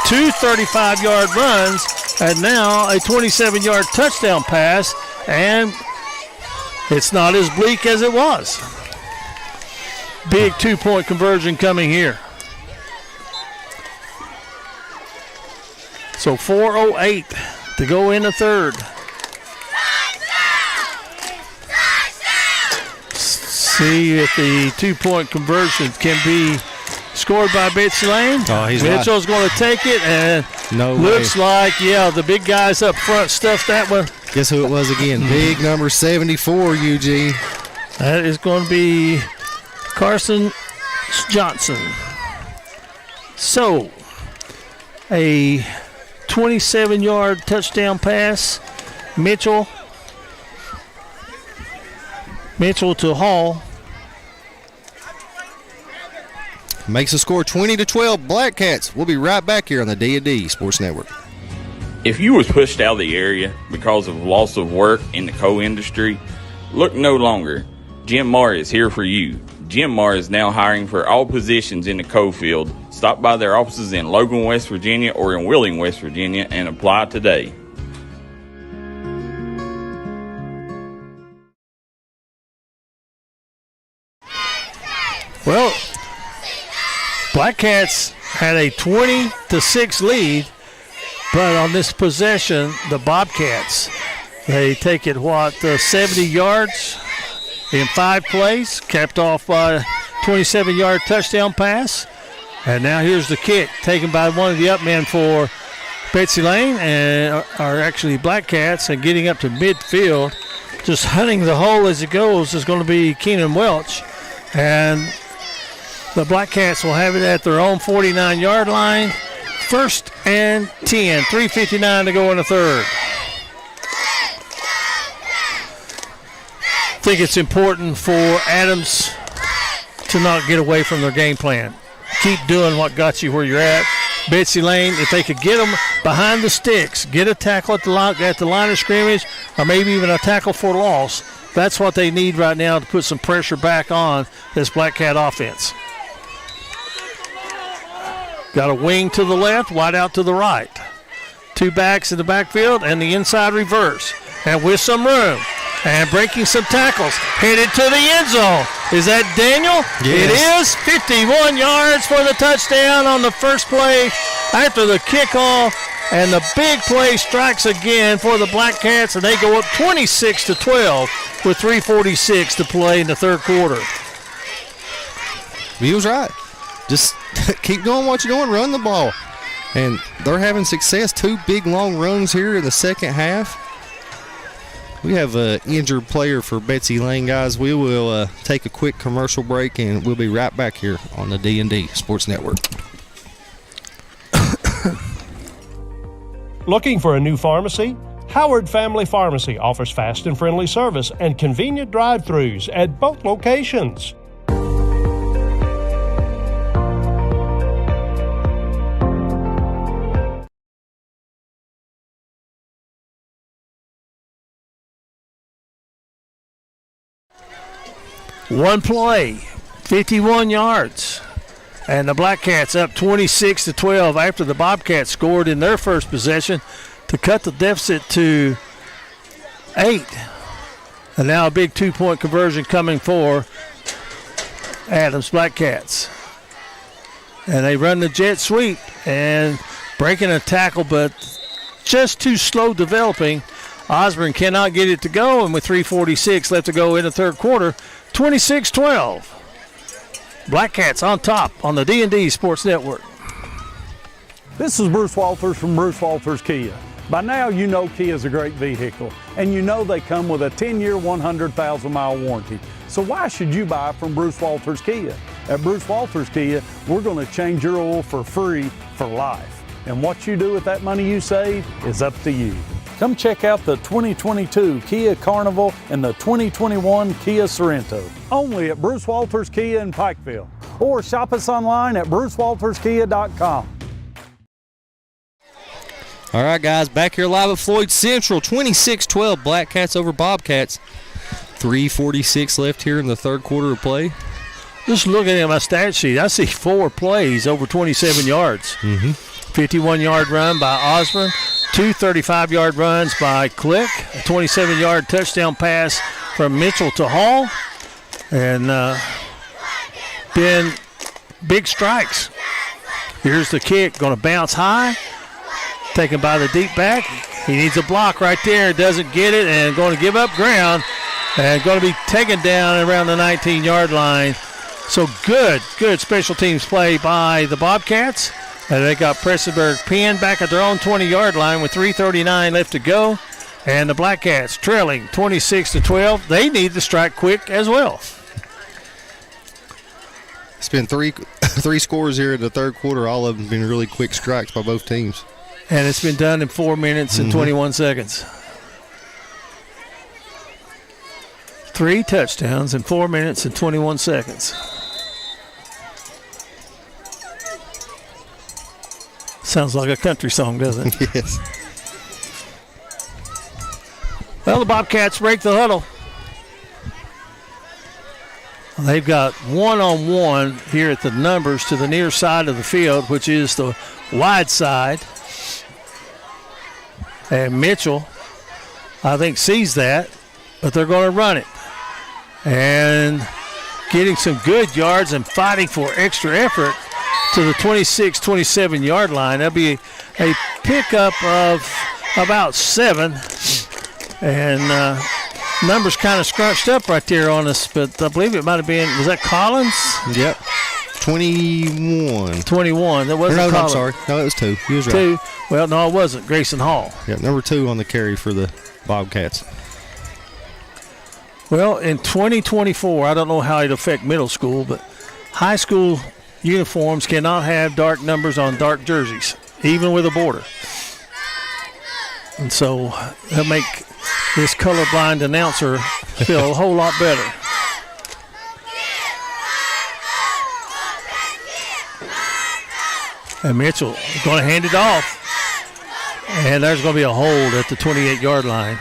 2 35-yard runs, and now a 27-yard touchdown pass, and it's not as bleak as it was. Big 2-point conversion coming here. So 4:08 to go in the third. See if the 2-point conversion can be scored by Betsy Layne. Oh, he's Mitchell's going to take it, and looks like, the big guys up front stuffed that one. Guess who it was again? Big number 74, Eugene. That is going to be Carson Johnson. So, a 27-yard touchdown pass. Mitchell to Hall. Makes the score 20-12. Black Cats. We'll be right back here on the D&D Sports Network. If you was pushed out of the area because of loss of work in the coal industry, look no longer. Jim Marr is here for you. Jim Marr is now hiring for all positions in the coal field. Stop by their offices in Logan, West Virginia or in Wheeling, West Virginia and apply today. Well, Black Cats had a 20-6 lead, but on this possession, the Bobcats, they take it, 70 yards in 5 plays, capped off by a 27-yard touchdown pass. And now here's the kick taken by one of the up men for Betsy Layne, and are actually Black Cats, and getting up to midfield, just hunting the hole as it goes, is going to be Keenan Welch. And the Black Cats will have it at their own 49-yard line. 1st and 10, 3:59 to go in the third. I think it's important for Adams to not get away from their game plan. Keep doing what got you where you're at. Betsy Layne, if they could get them behind the sticks, get a tackle at the line of scrimmage, or maybe even a tackle for loss, that's what they need right now to put some pressure back on this Black Cat offense. Got a wing to the left, wide out to the right. 2 backs in the backfield and the inside reverse. And with some room and breaking some tackles, headed to the end zone. Is that Daniel? Yes. It is. 51 yards for the touchdown on the first play after the kickoff. And the big play strikes again for the Black Cats, and they go up 26-12 with 3:46 to play in the third quarter. He was right. Just keep doing what you're doing, run the ball. And they're having success. 2 big, long runs here in the second half. We have an injured player for Betsy Layne, guys. We will take a quick commercial break, and we'll be right back here on the D&D Sports Network. Looking for a new pharmacy? Howard Family Pharmacy offers fast and friendly service and convenient drive-thrus at both locations. One play, 51 yards. And the Black Cats up 26-12 after the Bobcats scored in their first possession to cut the deficit to 8. And now a big 2-point conversion coming for Adams Black Cats. And they run the jet sweep and breaking a tackle, but just too slow developing. Osborne cannot get it to go, and with 3:46 left to go in the third quarter, 26-12. Black Cats on top on the D&D Sports Network. This is Bruce Walters from Bruce Walters Kia. By now, you know Kia's a great vehicle, and you know they come with a 10-year, 100,000-mile warranty. So why should you buy from Bruce Walters Kia? At Bruce Walters Kia, we're going to change your oil for free for life. And what you do with that money you save is up to you. Come check out the 2022 Kia Carnival and the 2021 Kia Sorento, only at Bruce Walters Kia in Pikeville. Or shop us online at brucewalterskia.com. All right, guys, back here live at Floyd Central, 26-12, Black Cats over Bobcats. 3:46 left here in the third quarter of play. Just looking at my stat sheet, I see 4 plays over 27 yards. 51-yard run by Osborne, 2 35-yard runs by Click, a 27-yard touchdown pass from Mitchell to Hall, and been big strikes. Here's the kick, going to bounce high, taken by the deep back. He needs a block right there, doesn't get it, and going to give up ground, and going to be taken down around the 19-yard line. So good special teams play by the Bobcats. And they got Pressenberg pinned back at their own 20-yard line with 3:39 left to go. And the Black Cats trailing 26-12. They need to strike quick as well. It's been three scores here in the third quarter. All of them been really quick strikes by both teams. And it's been done in 4 minutes and 21 seconds. 3 touchdowns in 4 minutes and 21 seconds. Sounds like a country song, doesn't it? Yes. Well, the Bobcats break the huddle. They've got one-on-one here at the numbers to the near side of the field, which is the wide side. And Mitchell, I think, sees that, but they're going to run it. And getting some good yards and fighting for extra effort to the 26-27-yard line. That'll be a pickup of about 7. And numbers kind of scrunched up right there on us, but I believe it might have been, was that Collins? Yep. 21. 21. That wasn't Collins. I'm sorry. No, it was 2. He was right. 2. Well, no, it wasn't. Grayson Hall. Yeah, number 2 on the carry for the Bobcats. Well, in 2024, I don't know how it'll affect middle school, but high school uniforms cannot have dark numbers on dark jerseys, even with a border. And so that'll make this colorblind announcer feel a whole lot better. And Mitchell is going to hand it off. And there's going to be a hold at the 28-yard line.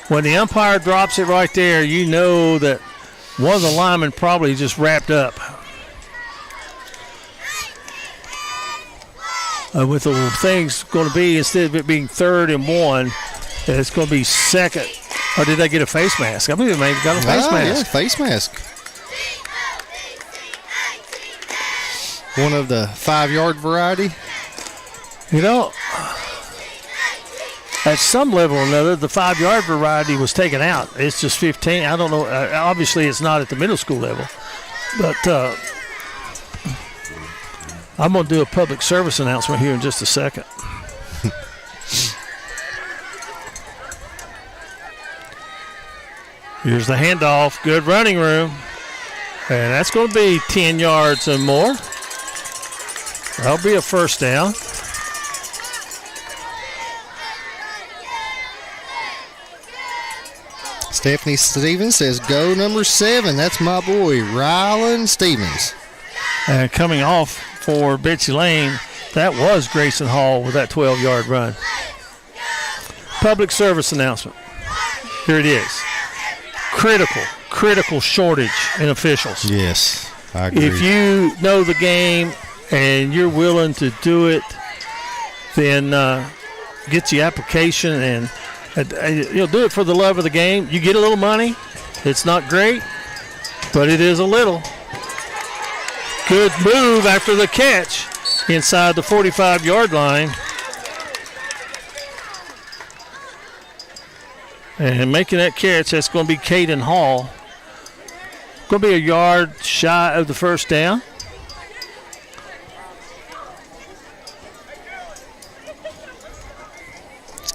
When the umpire drops it right there, you know that one of the linemen probably just wrapped up. With the things going to be, instead of it being 3rd and 1, it's going to be 2nd. Or did they get a face mask? I believe they may have got a face mask. Yeah, face mask. One of the 5-yard variety. You know, at some level or another, the 5-yard variety was taken out. It's just 15. I don't know. Obviously, it's not at the middle school level. But I'm going to do a public service announcement here in just a second. Here's the handoff. Good running room. And that's going to be 10 yards and more. That'll be a first down. Stephanie Stevens says, go number 7. That's my boy, Rylan Stevens. And coming off for Betsy Layne, that was Grayson Hall with that 12-yard run. Public service announcement. Here it is. Critical shortage in officials. Yes, I agree. If you know the game and you're willing to do it, then get the application and you'll do it for the love of the game. You get a little money. It's not great, but it is a little. Good move after the catch inside the 45-yard line. And making that catch, that's going to be Caden Hall. Going to be a yard shy of the first down.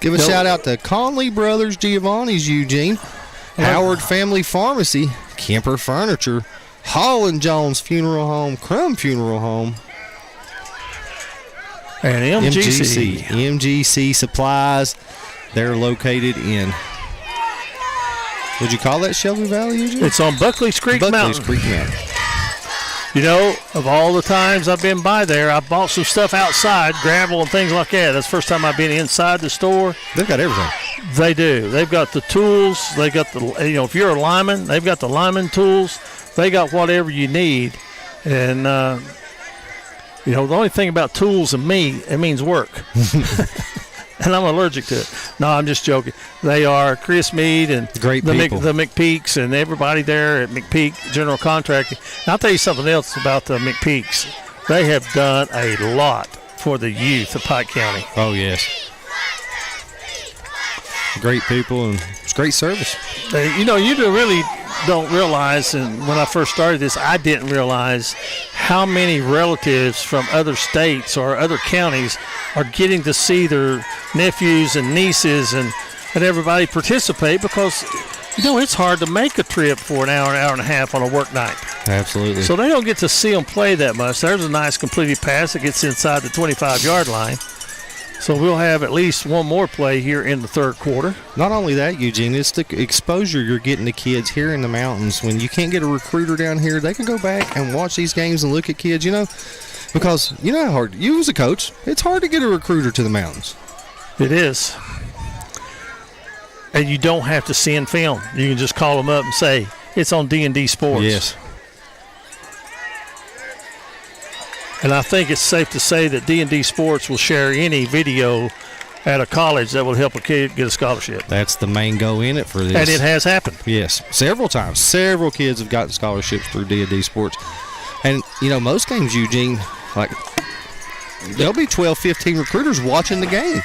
Give a shout out to Conley Brothers, Giovanni's, Eugene, Howard Family Pharmacy, Kemper Furniture, Hall and Jones Funeral Home, Crum Funeral Home, and MGC Supplies. They're located in, would you call that Shelby Valley, Eugene? It's on Buckley's Creek Mountain. You know, of all the times I've been by there, I bought some stuff outside, gravel and things like that. That's the first time I've been inside the store. They've got everything. They do. They've got the tools. They got the, if you're a lineman, they've got the lineman tools. They got whatever you need. And, the only thing about tools and me, it means work. And I'm allergic to it. No, I'm just joking. They are Chris Meade and great people. The McPeaks and everybody there at McPeak General Contracting. And I'll tell you something else about the McPeaks. They have done a lot for the youth of Pike County. Oh, yes. Great people and it's great service. You really don't realize, and when I first started this, I didn't realize how many relatives from other states or other counties are getting to see their nephews and nieces and everybody participate because, it's hard to make a trip for an hour and a half on a work night. Absolutely. So they don't get to see them play that much. There's a nice completed pass that gets inside the 25-yard line. So we'll have at least one more play here in the third quarter. Not only that, Eugene, it's the exposure you're getting to kids here in the mountains. When you can't get a recruiter down here, they can go back and watch these games and look at kids, because you know how hard, you as a coach, it's hard to get a recruiter to the mountains. It is. And you don't have to send film. You can just call them up and say, it's on D&D Sports. Yes. And I think it's safe to say that D&D Sports will share any video at a college that will help a kid get a scholarship. That's the main goal in it for this. And it has happened. Yes, several times. Several kids have gotten scholarships through D&D Sports. And, most games, Eugene, there'll be 12, 15 recruiters watching the game.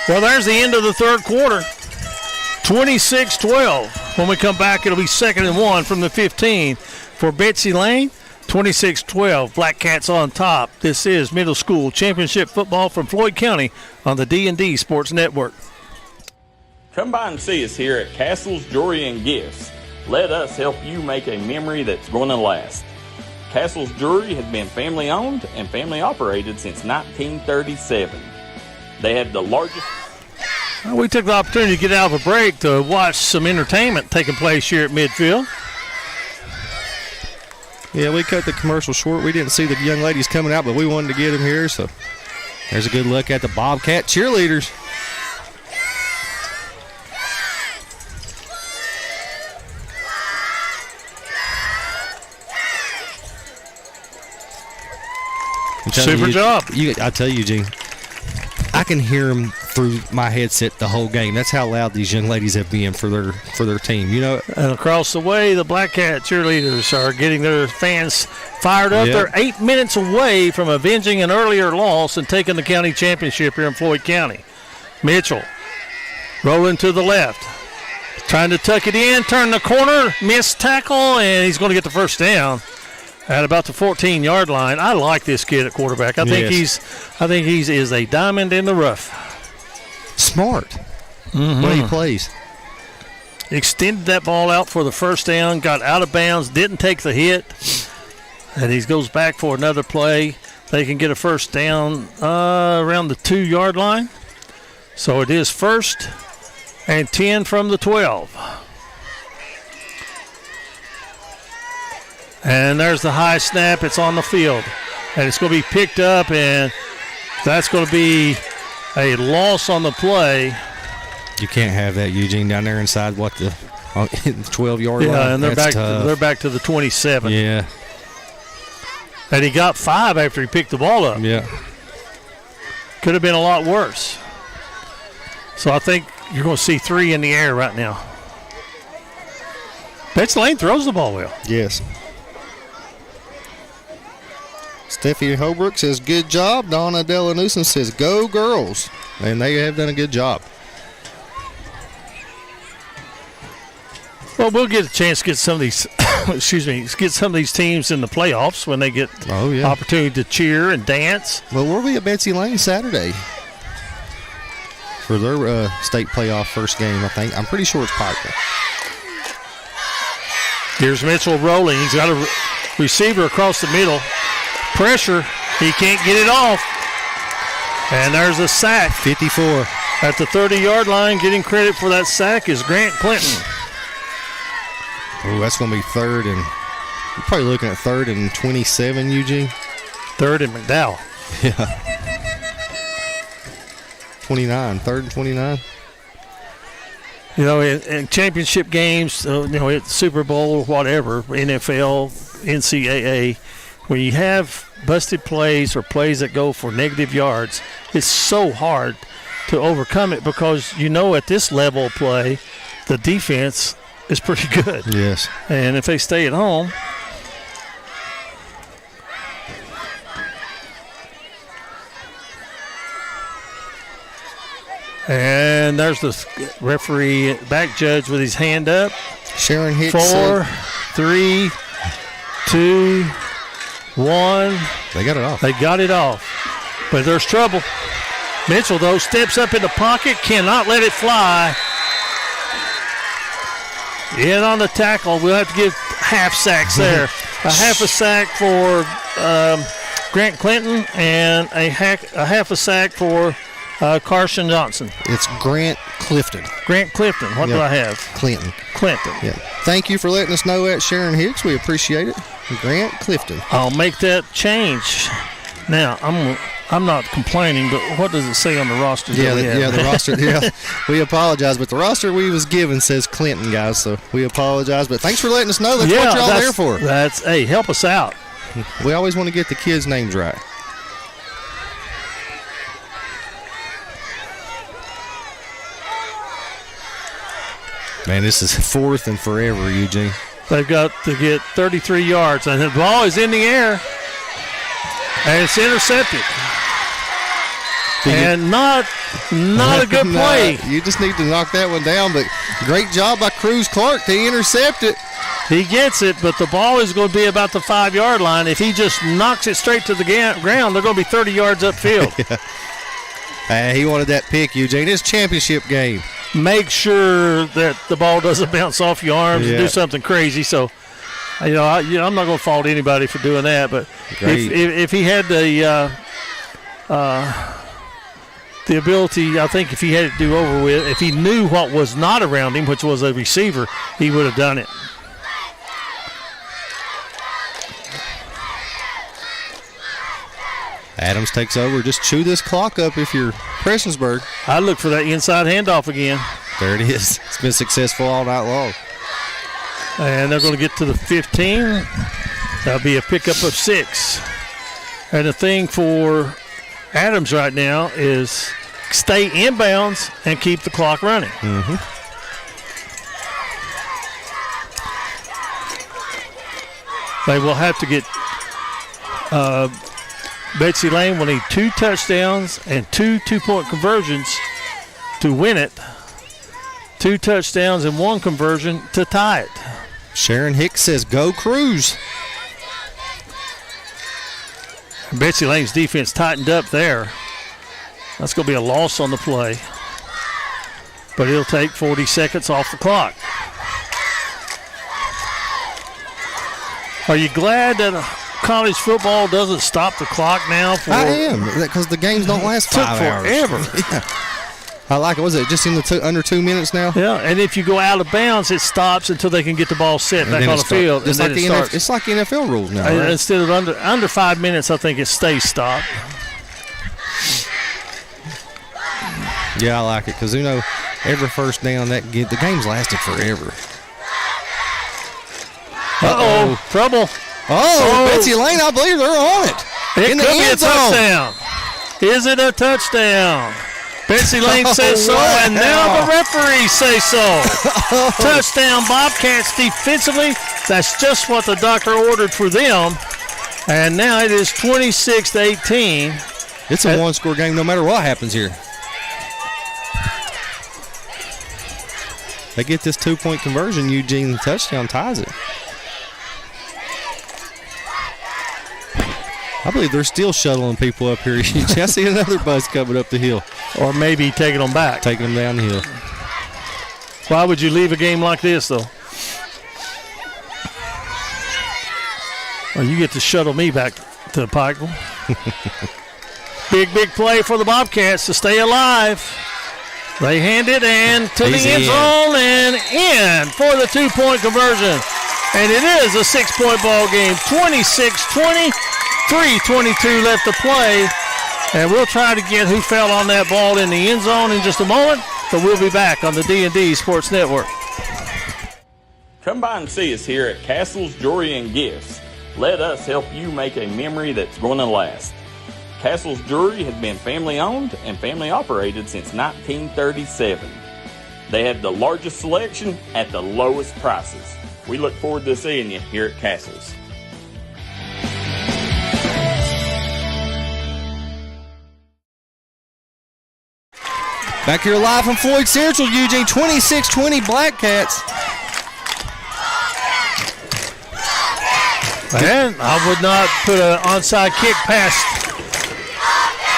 Well, there's the end of the third quarter. 26-12. When we come back, it'll be 2nd and 1 from the 15 for Betsy Layne. 26-12, Black Cats on top. This is middle school championship football from Floyd County on the D&D Sports Network. Come by and see us here at Castle's Jewelry and Gifts. Let us help you make a memory that's going to last. Castle's Jewelry has been family owned and family operated since 1937. They have the largest... We took the opportunity to get out of a break to watch some entertainment taking place here at midfield. Yeah, we cut the commercial short. We didn't see the young ladies coming out, but we wanted to get them here. So there's a good look at the Bobcat cheerleaders. Super job. I tell you, Eugene, I can hear them through my headset the whole game. That's how loud these young ladies have been for their team. And across the way, the Black Cat cheerleaders are getting their fans fired up. Yep. They're 8 minutes away from avenging an earlier loss and taking the county championship here in Floyd County. Mitchell rolling to the left, trying to tuck it in, turn the corner, missed tackle, and he's going to get the first down at about the 14-yard line. I like this kid at quarterback. I think he's a diamond in the rough. Smart. Mm-hmm. When he plays. Extended that ball out for the first down, got out of bounds, didn't take the hit, and he goes back for another play. They can get a first down around the 2-yard line. So it is 1st and 10 from the 12. And there's the high snap. It's on the field. And it's going to be picked up, and that's going to be a loss on the play. You can't have that, Eugene, down there inside the 12-yard line. Yeah, and they're back to the 27. Yeah. And he got 5 after he picked the ball up. Yeah. Could have been a lot worse. So I think you're going to see 3 in the air right now. Betsy Layne throws the ball well. Yes. Steffi Holbrook says, good job. Donna Delanusen says, go girls. And they have done a good job. Well, we'll get a chance to get some of these, get some of these teams in the playoffs when they get opportunity to cheer and dance. Well, we'll be at Betsy Layne Saturday. for their state playoff first game, I think. I'm pretty sure it's Pikeville. Here's Mitchell rolling. He's got a receiver across the middle. Pressure. He can't get it off. And there's a sack. 54. At the 30-yard line, getting credit for that sack is Grant Clinton. Oh, that's going to be third and you're probably looking at 3rd and 27, Eugene. 3rd and McDowell. Yeah. 29, 3rd and 29. You know, in championship games, at Super Bowl, whatever, NFL, NCAA, when you have busted plays or plays that go for negative yards, it's so hard to overcome it because at this level of play, the defense is pretty good. Yes. And if they stay at home, and there's the referee back judge with his hand up. Sharon Hicks. 4, 3, 2, 1. They got it off. They got it off. But there's trouble. Mitchell, though, steps up in the pocket, cannot let it fly. In on the tackle. We'll have to give half sacks there. A half a sack for Grant Clinton and a half a sack for Carson Johnson. It's Grant Clifton. Grant Clifton. What do I have? Clinton. Clinton. Yeah. Thank you for letting us know that, Sharon Hicks. We appreciate it. Grant Clifton. I'll make that change. Now, I'm not complaining, but what does it say on the roster? The roster. Yeah, we apologize, but the roster we was given says Clinton, guys. So we apologize, but thanks for letting us know. That's what y'all there for. Hey, help us out. We always want to get the kids' names right. Man, this is 4th and forever, Eugene. They've got to get 33 yards, and the ball is in the air, and it's intercepted. And not a good play. You just need to knock that one down, but great job by Cruz Clark to intercept it. He gets it, but the ball is going to be about the 5-yard line. If he just knocks it straight to the ground, they're going to be 30 yards upfield. He wanted that pick, Eugene. It's championship game. Make sure that the ball doesn't bounce off your arms and do something crazy. So, I'm not going to fault anybody for doing that. But if he had the ability, I think if he had it to do over with, if he knew what was not around him, which was a receiver, he would have done it. Adams takes over. Just chew this clock up if you're Prestonsburg. I look for that inside handoff again. There it is. It's been successful all night long. And they're going to get to the 15. That'll be a pickup of 6. And the thing for Adams right now is stay inbounds and keep the clock running. Mm-hmm. They will have to get Betsy Layne will need 2 touchdowns and 2 two-point conversions to win it. 2 touchdowns and 1 conversion to tie it. Sharon Hicks says, go Cruz. Betsy Layne's defense tightened up there. That's going to be a loss on the play. But it'll take 40 seconds off the clock. Are you glad that college football doesn't stop the clock now? I am, because the games don't last 5 hours. Forever. Yeah. I like it. Was it just in the under 2 minutes now? Yeah, and if you go out of bounds, it stops until they can get the ball set back on the field. It's like it's like the NFL rules now. Right? Instead of under 5 minutes, I think it stays stopped. Yeah, I like it because every first down the game's lasted forever. Uh-oh, trouble. Oh, Betsy Layne, I believe they're on it. It could be a touchdown. Is it a touchdown? Betsy Layne says so, and now the referees say so. Touchdown, Bobcats defensively. That's just what the doctor ordered for them. And now it is 26-18. It's a one-score game no matter what happens here. They get this 2-point conversion, Eugene touchdown ties it. I believe they're still shuttling people up here. I see another bus coming up the hill. Or maybe taking them back. Taking them down the hill. Why would you leave a game like this, though? Well, you get to shuttle me back to Pikeville. Big play for the Bobcats to stay alive. They hand it and to the end zone and in for the 2-point conversion. And it is a 6-point ball game, 26-20, 3:22 left to play. And we'll try to get who fell on that ball in the end zone in just a moment, but we'll be back on the D&D Sports Network. Come by and see us here at Castle's Jewelry and Gifts. Let us help you make a memory that's going to last. Castle's Jewelry has been family owned and family operated since 1937. They have the largest selection at the lowest prices. We look forward to seeing you here at Castle's. Back here live from Floyd Central, Eugene, 26-20 Black Cats. And I would not put an onside kick past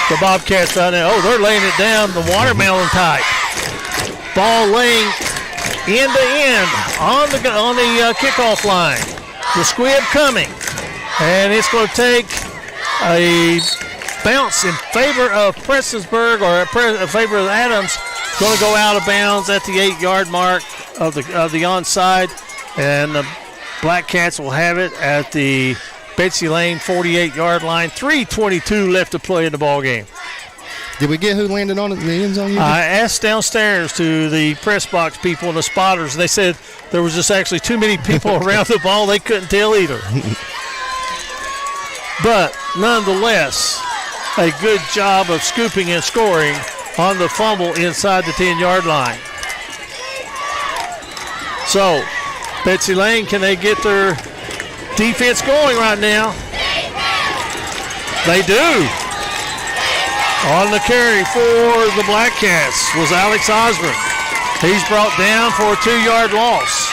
the Bobcats right now. Oh, they're laying it down the watermelon type. Ball laying end to end on the kickoff line. The squib coming. And it's going to take a bounce in favor of Prestonsburg, or in favor of Adams. Going to go out of bounds at the 8-yard mark of the onside. And the Black Cats will have it at the Betsy Layne 48-yard line. 3:22 left to play in the ball game. Did we get who landed on it in the end zone? I asked downstairs to the press box people and the spotters, and they said there was just actually too many people around the ball. They couldn't tell either. But nonetheless, a good job of scooping and scoring on the fumble inside the 10-yard line. So, Betsy Layne, can they get their defense going right now? They do. On the carry for the Black Cats was Alex Osborne. He's brought down for a 2-yard loss.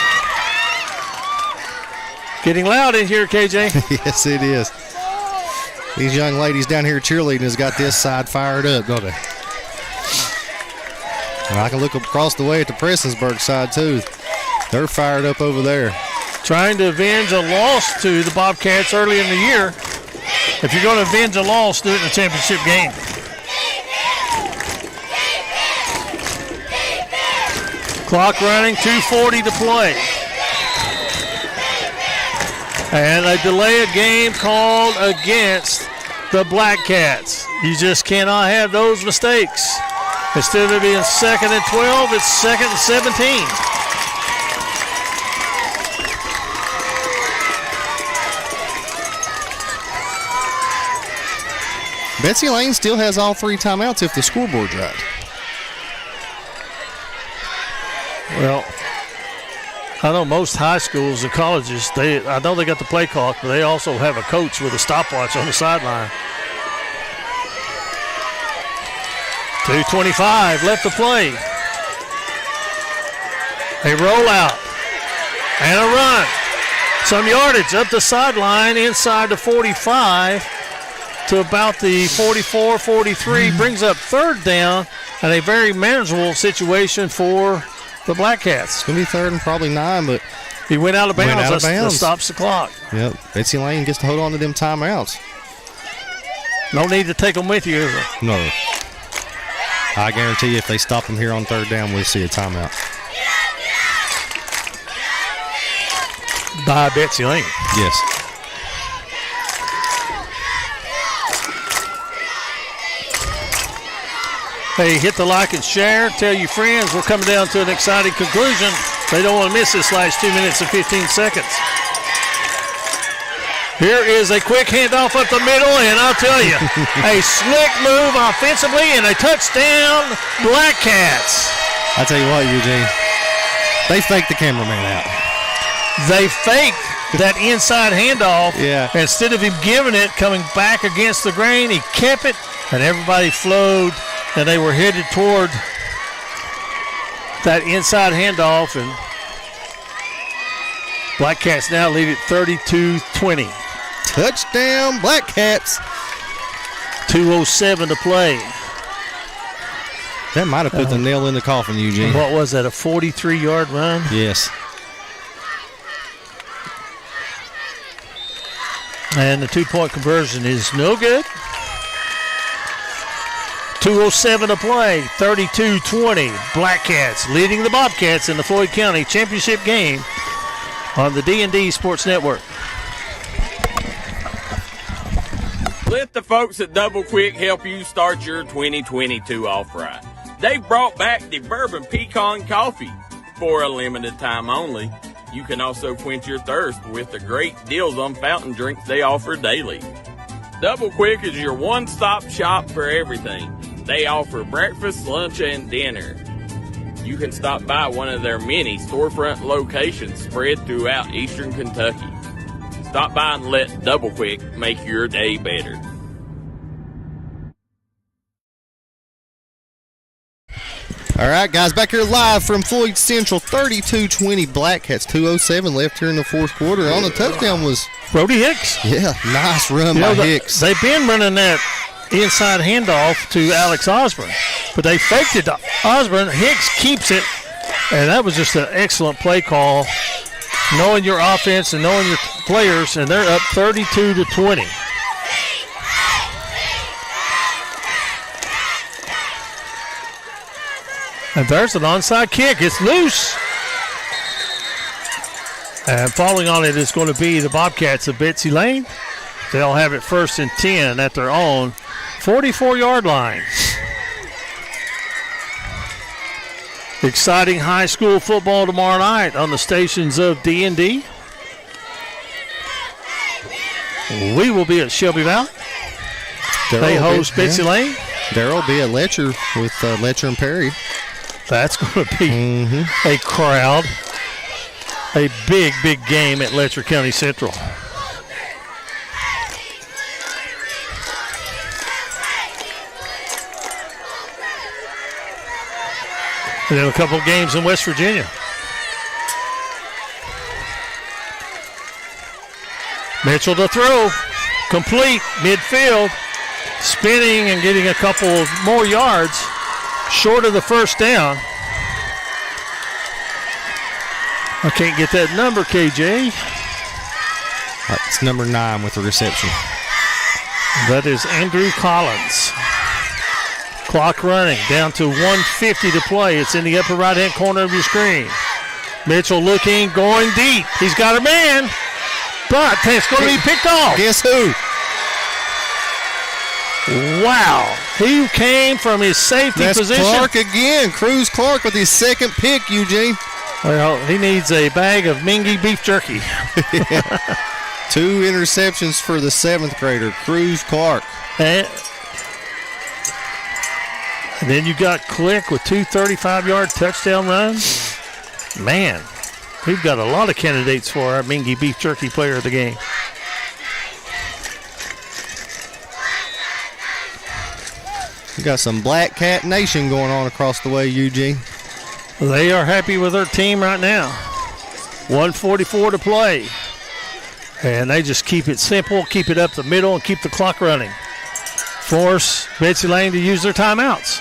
Getting loud in here, KJ. Yes, it is. These young ladies down here cheerleading has got this side fired up, don't they? And I can look across the way at the Prestonsburg side, too. They're fired up over there. Trying to avenge a loss to the Bobcats early in the year. If you're going to avenge a loss, do it in the championship game. Clock running, 2:40 to play. And a delay of game called against the Black Cats. You just cannot have those mistakes. Instead of being 2nd and 12, it's 2nd and 17. Betsy Layne still has all 3 timeouts if the scoreboard's right. Well, I know most high schools and colleges, I know they got the play clock, but they also have a coach with a stopwatch on the sideline. 2:25 left to play. A rollout and a run. Some yardage up the sideline inside the 45 to about the 44, 43. Brings up 3rd down and a very manageable situation for the Black Cats. It's going to be 3rd and probably 9, but he went out of bounds. That stops the clock. Yep. Betsy Layne gets to hold on to them timeouts. No need to take them with you, is there? No. I guarantee you if they stop them here on 3rd down, we'll see a timeout. By Betsy Layne. Yes. Hey, hit the like and share. Tell your friends we're coming down to an exciting conclusion. They don't want to miss this last 2 minutes and 15 seconds. Here is a quick handoff up the middle, and I'll tell you, a slick move offensively and a touchdown, Black Cats. I tell you what, Eugene, they faked the cameraman out. They faked that inside handoff. Yeah. Instead of him giving it, coming back against the grain, he kept it, and everybody flowed, and they were headed toward that inside handoff, and Black Cats now lead it 32-20. Touchdown, Black Cats. 2:07 to play. That might have put the nail in the coffin, Eugene. What was that, a 43-yard run? Yes. And the 2-point conversion is no good. 2:07 to play, 32-20. Black Cats leading the Bobcats in the Floyd County Championship game on the D&D Sports Network. Let the folks at Double Quick help you start your 2022 off right. They've brought back the Bourbon Pecan Coffee for a limited time only. You can also quench your thirst with the great deals on fountain drinks they offer daily. Double Quick is your one-stop shop for everything. They offer breakfast, lunch, and dinner. You can stop by one of their many storefront locations spread throughout eastern Kentucky. Stop by and let Double Quick make your day better. All right, guys, back here live from Floyd Central, 32-20 Black Cats, 2:07 left here in the fourth quarter. On the touchdown was Brody Hicks. Yeah, nice run by Hicks. They've been running that inside handoff to Alex Osborne, but they faked it to Osborne. Hicks keeps it, and that was just an excellent play call, knowing your offense and knowing your players, and they're up 32-20. And there's an onside kick. It's loose. And falling on it is going to be the Bobcats of Betsy Layne. They'll have it 1st and 10 at their own 44-yard line. Exciting high school football tomorrow night on the stations of D&D. We will be at Shelby Valley. They host Betsy Layne. Darrell will be at Letcher with Letcher and Perry. That's going to be a crowd. A big, big game at Letcher County Central. And then a couple of games in West Virginia. Mitchell to throw. Complete midfield. Spinning and getting a couple more yards short of the first down. I can't get that number, KJ. It's number 9 with the reception. That is Andrew Collins. Clock running down to 1:50 to play. It's in the upper right-hand corner of your screen. Mitchell looking, going deep. He's got a man, but it's going to be picked off. Guess who? Wow. He came from his safety position. Clark again. Cruz Clark with his second pick, Eugene. Well, he needs a bag of Mingy beef jerky. 2 interceptions for the 7th grader, Cruz Clark. And then you got Click with 2 35-yard touchdown runs. Man, we've got a lot of candidates for our Mingy beef jerky player of the game. We got some Black Cat Nation going on across the way, Eugene. They are happy with their team right now. 1:44 to play. And they just keep it simple, keep it up the middle, and keep the clock running. Force Betsy Layne to use their timeouts.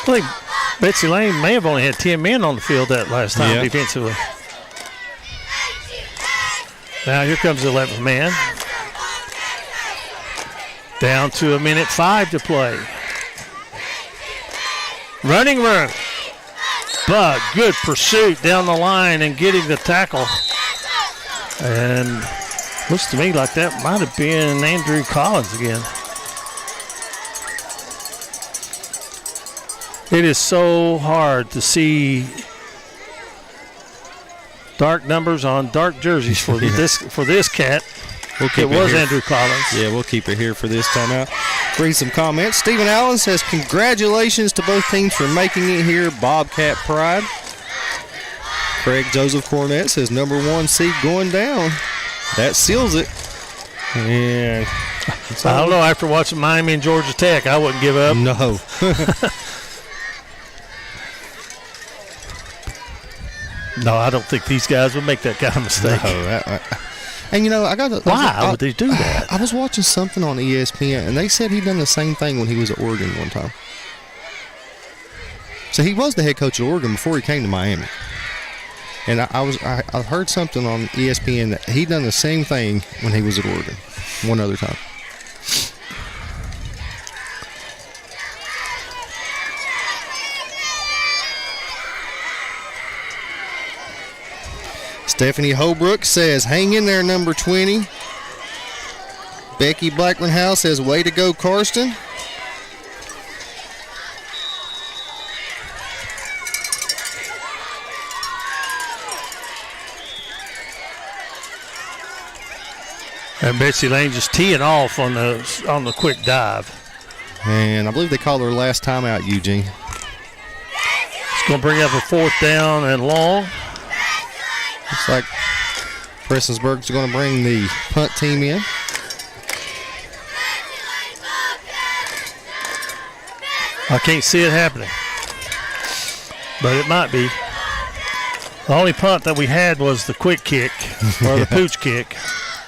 I think Betsy Layne may have only had 10 men on the field that last time defensively. Now here comes the 11th man. Down to 1:05 to play. Running room. But good pursuit down the line and getting the tackle. And looks to me like that might have been Andrew Collins again. It is so hard to see dark numbers on dark jerseys for this cat. It was Andrew Collins. Yeah, we'll keep it here for this timeout. Read some comments. Stephen Allen says, congratulations to both teams for making it here. Bobcat pride. Craig Joseph Cornett says number 1 seed going down. That seals it. And I don't know. After watching Miami and Georgia Tech, I wouldn't give up. No. No, I don't think these guys would make that kind of mistake. No, and you know, why would they do that? I was watching something on ESPN, and they said he'd done the same thing when he was at Oregon one time. So he was the head coach at Oregon before he came to Miami. And I heard something on ESPN that he'd done the same thing when he was at Oregon one other time. Stephanie Holbrook says, hang in there, number 20. Becky Blackman House says, way to go, Karsten. And Betsy Layne just teeing off on the quick dive. And I believe they called her last time out, Eugene. It's going to bring up a 4th down and long. Looks like Prestonsburg's going to bring the punt team in. I can't see it happening, but it might be. The only punt that we had was the quick kick or the pooch kick.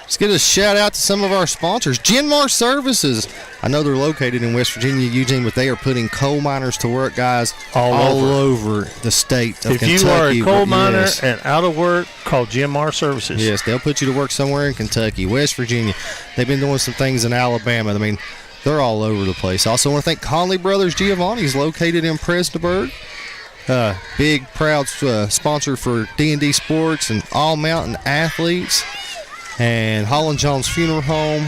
Let's give a shout out to some of our sponsors. Genmar Services. I know they're located in West Virginia, Eugene, but they are putting coal miners to work, guys, all over the state of Kentucky. If you are a coal miner and out of work, call Genmar Services. Yes, they'll put you to work somewhere in Kentucky, West Virginia. They've been doing some things in Alabama. I mean, they're all over the place. Also want to thank Conley Brothers Giovanni's, located in Prestonsburg. Big, proud sponsor for D&D Sports and All Mountain Athletes. And Holland Jones Funeral Home.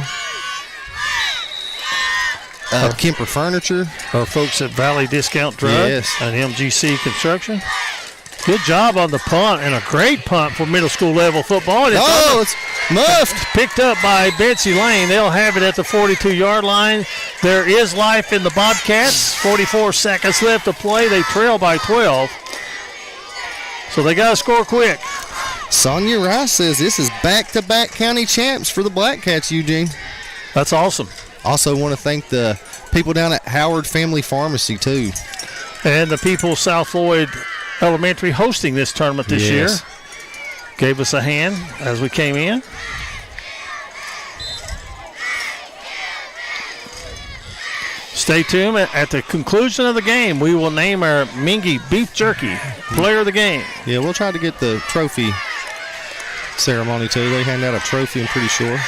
Kemper Furniture. Our folks at Valley Discount Drug. Yes. And MGC Construction. Good job on the punt, and a great punt for middle school level football. It's muffed. Picked up by Betsy Layne. They'll have it at the 42-yard line. There is life in the Bobcats. 44 seconds left to play. They trail by 12. So they got to score quick. Sonia Rice says this is back-to-back county champs for the Black Cats, Eugene. That's awesome. Also want to thank the people down at Howard Family Pharmacy, too. And the people South Floyd Elementary hosting this tournament this year. Gave us a hand as we came in. Stay tuned. At the conclusion of the game, we will name our Mingy Beef Jerky player of the game. Yeah, we'll try to get the trophy ceremony, too. They hand out a trophy, I'm pretty sure.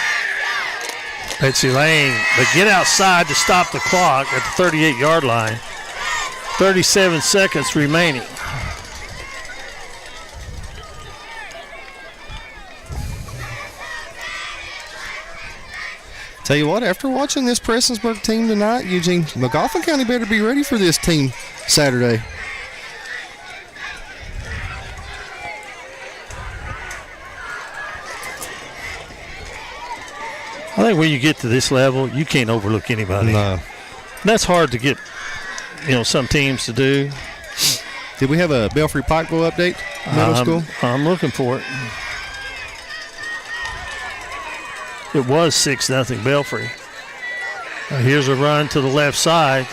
Betsy Layne, they get outside to stop the clock at the 38-yard line. 37 seconds remaining. Tell you what, after watching this Prestonsburg team tonight, Eugene, McGoffin County better be ready for this team Saturday. I think when you get to this level, you can't overlook anybody. No. That's hard to get, some teams to do. Did we have a Belfry Pikeville update, middle school? I'm looking for it. It was 6-0 Belfry. Here's a run to the left side.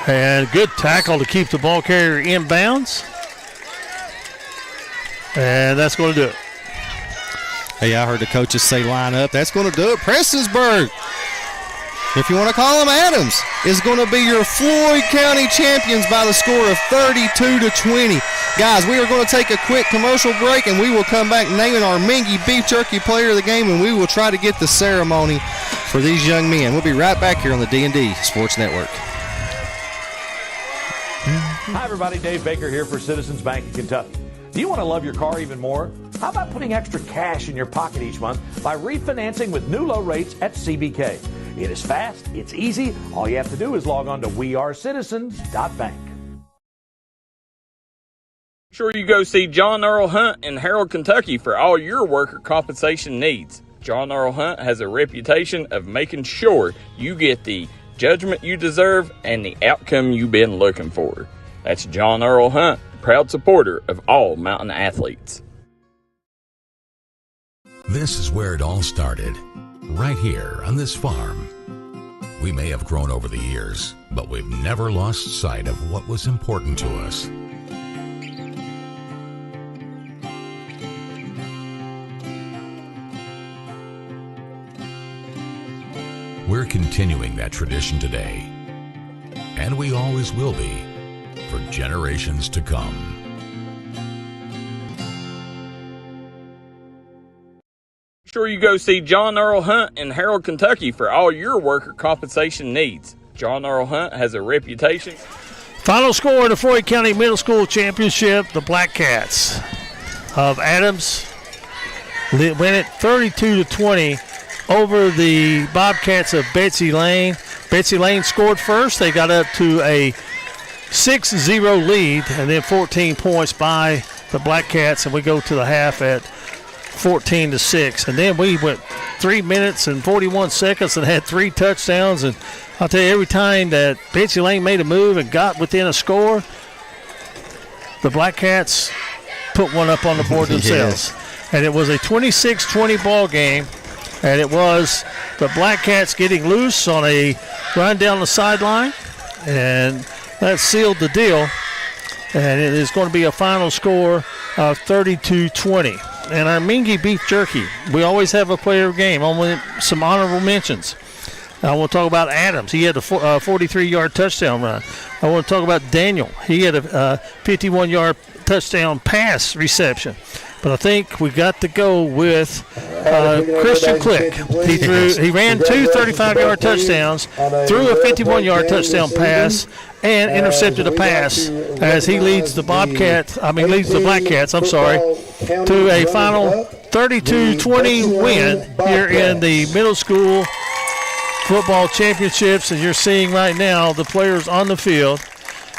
And good tackle to keep the ball carrier in bounds. And that's going to do it. Hey, I heard the coaches say line up. That's going to do it. Prestonsburg, if you want to call them Adams, is going to be your Floyd County champions by the score of 32-20. Guys, we are going to take a quick commercial break, and we will come back naming our Mingy Beef Jerky player of the game, and we will try to get the ceremony for these young men. We'll be right back here on the D&D Sports Network. Hi, everybody. Dave Baker here for Citizens Bank of Kentucky. Do you want to love your car even more? How about putting extra cash in your pocket each month by refinancing with new low rates at CBK? It is fast, it's easy. All you have to do is log on to wearecitizens.bank. Sure, you go see John Earl Hunt in Harold, Kentucky for all your worker compensation needs. John Earl Hunt has a reputation of making sure you get the judgment you deserve and the outcome you've been looking for. That's John Earl Hunt, proud supporter of all mountain athletes. This is where it all started, right here on this farm. We may have grown over the years, but we've never lost sight of what was important to us. We're continuing that tradition today, and we always will be for generations to come. Sure, you go see John Earl Hunt in Harold, Kentucky for all your worker compensation needs. John Earl Hunt has a reputation. Final score in the Floyd County Middle School Championship, the Black Cats of Adams win it 32-20 over the Bobcats of Betsy Layne. Betsy Layne scored first. They got up to a 6-0 lead, and then 14 points by the Black Cats, and we go to the half at 14-6. And then we went 3 minutes and 41 seconds and had 3 touchdowns. And I'll tell you, every time that Betsy Layne made a move and got within a score, the Black Cats put one up on the board themselves. Yes. And it was a 26-20 ball game. And it was the Black Cats getting loose on a run down the sideline. And that sealed the deal. And it is going to be a final score of 32-20. And our Mingy beef jerky, we always have a player of game. Only some honorable mentions. I want to talk about Adams. He had a 43-yard touchdown run. I want to talk about Daniel. He had a 51-yard touchdown pass reception. But I think we got to go with Christian Click. He ran 2 35-yard touchdowns, threw a 51-yard touchdown pass, and intercepted a pass as he leads the Black Cats, to a final 32-20 win here in the middle school football championships. And you're seeing right now the players on the field.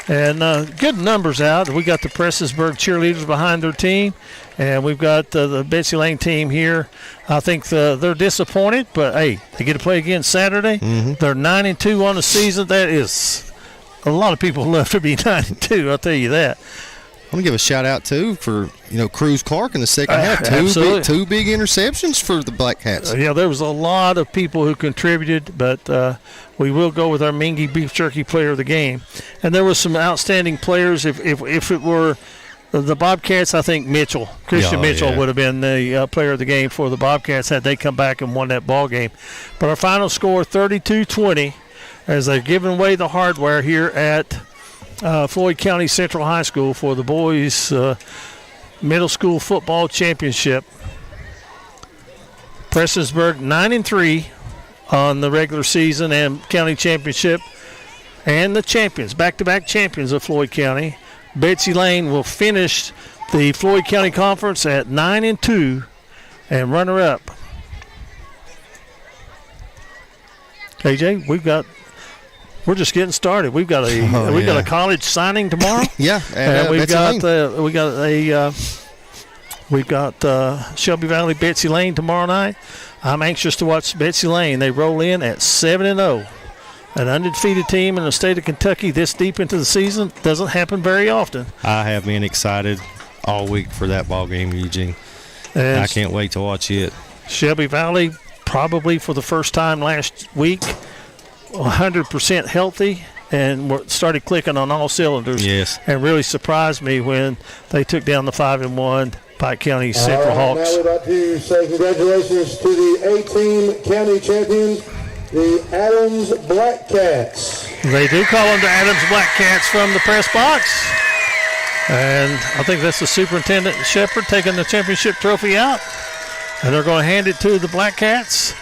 And good numbers out. We got the Prestonsburg cheerleaders behind their team, and we've got the Betsy Layne team here. I think they're disappointed, but, hey, they get to play again Saturday. Mm-hmm. They're 9-2 on the season. That is a lot of people love to be 9-2, I'll tell you that. I want to give a shout-out, too, for, Cruz Clark in the second half. Two big interceptions for the Black Cats. Yeah, there was a lot of people who contributed, but we will go with our Mingy Beef Jerky player of the game. And there was some outstanding players. If it were the Bobcats, I think Christian Mitchell would have been the player of the game for the Bobcats had they come back and won that ball game. But our final score, 32-20, as they're giving away the hardware here at Floyd County Central High School for the boys' middle school football championship. Prestonsburg 9-3 on the regular season and county championship, and the champions, back-to-back champions of Floyd County. Betsy Layne will finish the Floyd County Conference at 9-2 and runner-up. KJ, we're just getting started. We've got a college signing tomorrow. Yeah, and we've got Shelby Valley Betsy Layne tomorrow night. I'm anxious to watch Betsy Layne. They roll in at 7-0, an undefeated team in the state of Kentucky this deep into the season. Doesn't happen very often. I have been excited all week for that ball game, Eugene. And I can't wait to watch it. Shelby Valley probably for the first time last week 100% healthy and started clicking on all cylinders. Yes. And really surprised me when they took down the 5-1 Pike County Central Hawks. Now we'd like to say congratulations to the A-Team County champions, the Adams Black Cats. They do call them the Adams Black Cats from the press box. And I think that's the Superintendent Shepard taking the championship trophy out. And they're going to hand it to the Black Cats.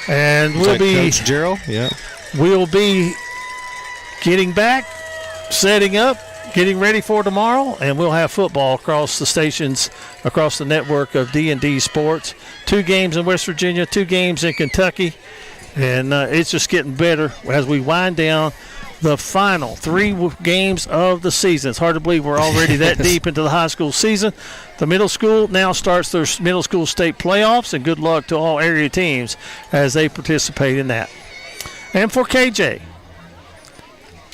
And we'll be Coach Gerald, yeah. We'll be getting back, setting up, getting ready for tomorrow, and we'll have football across the stations, across the network of D&D Sports. 2 games in West Virginia, 2 games in Kentucky, and it's just getting better as we wind down the final 3 games of the season. It's hard to believe we're already that deep into the high school season. The middle school now starts their middle school state playoffs, and good luck to all area teams as they participate in that. And for KJ,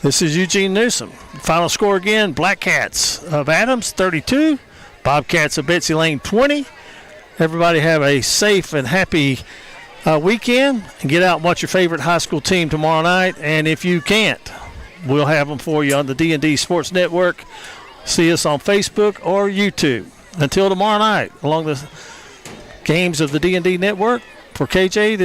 This is Eugene Newsom. Final score again, Black Cats of Adams 32, Bobcats of Betsy Layne 20. Everybody have a safe and happy weekend, and get out and watch your favorite high school team tomorrow night. And if you can't, we'll have them for you on the D&D Sports Network. See us on Facebook or YouTube. Until tomorrow night, along the games of the D&D Network, for KJ, this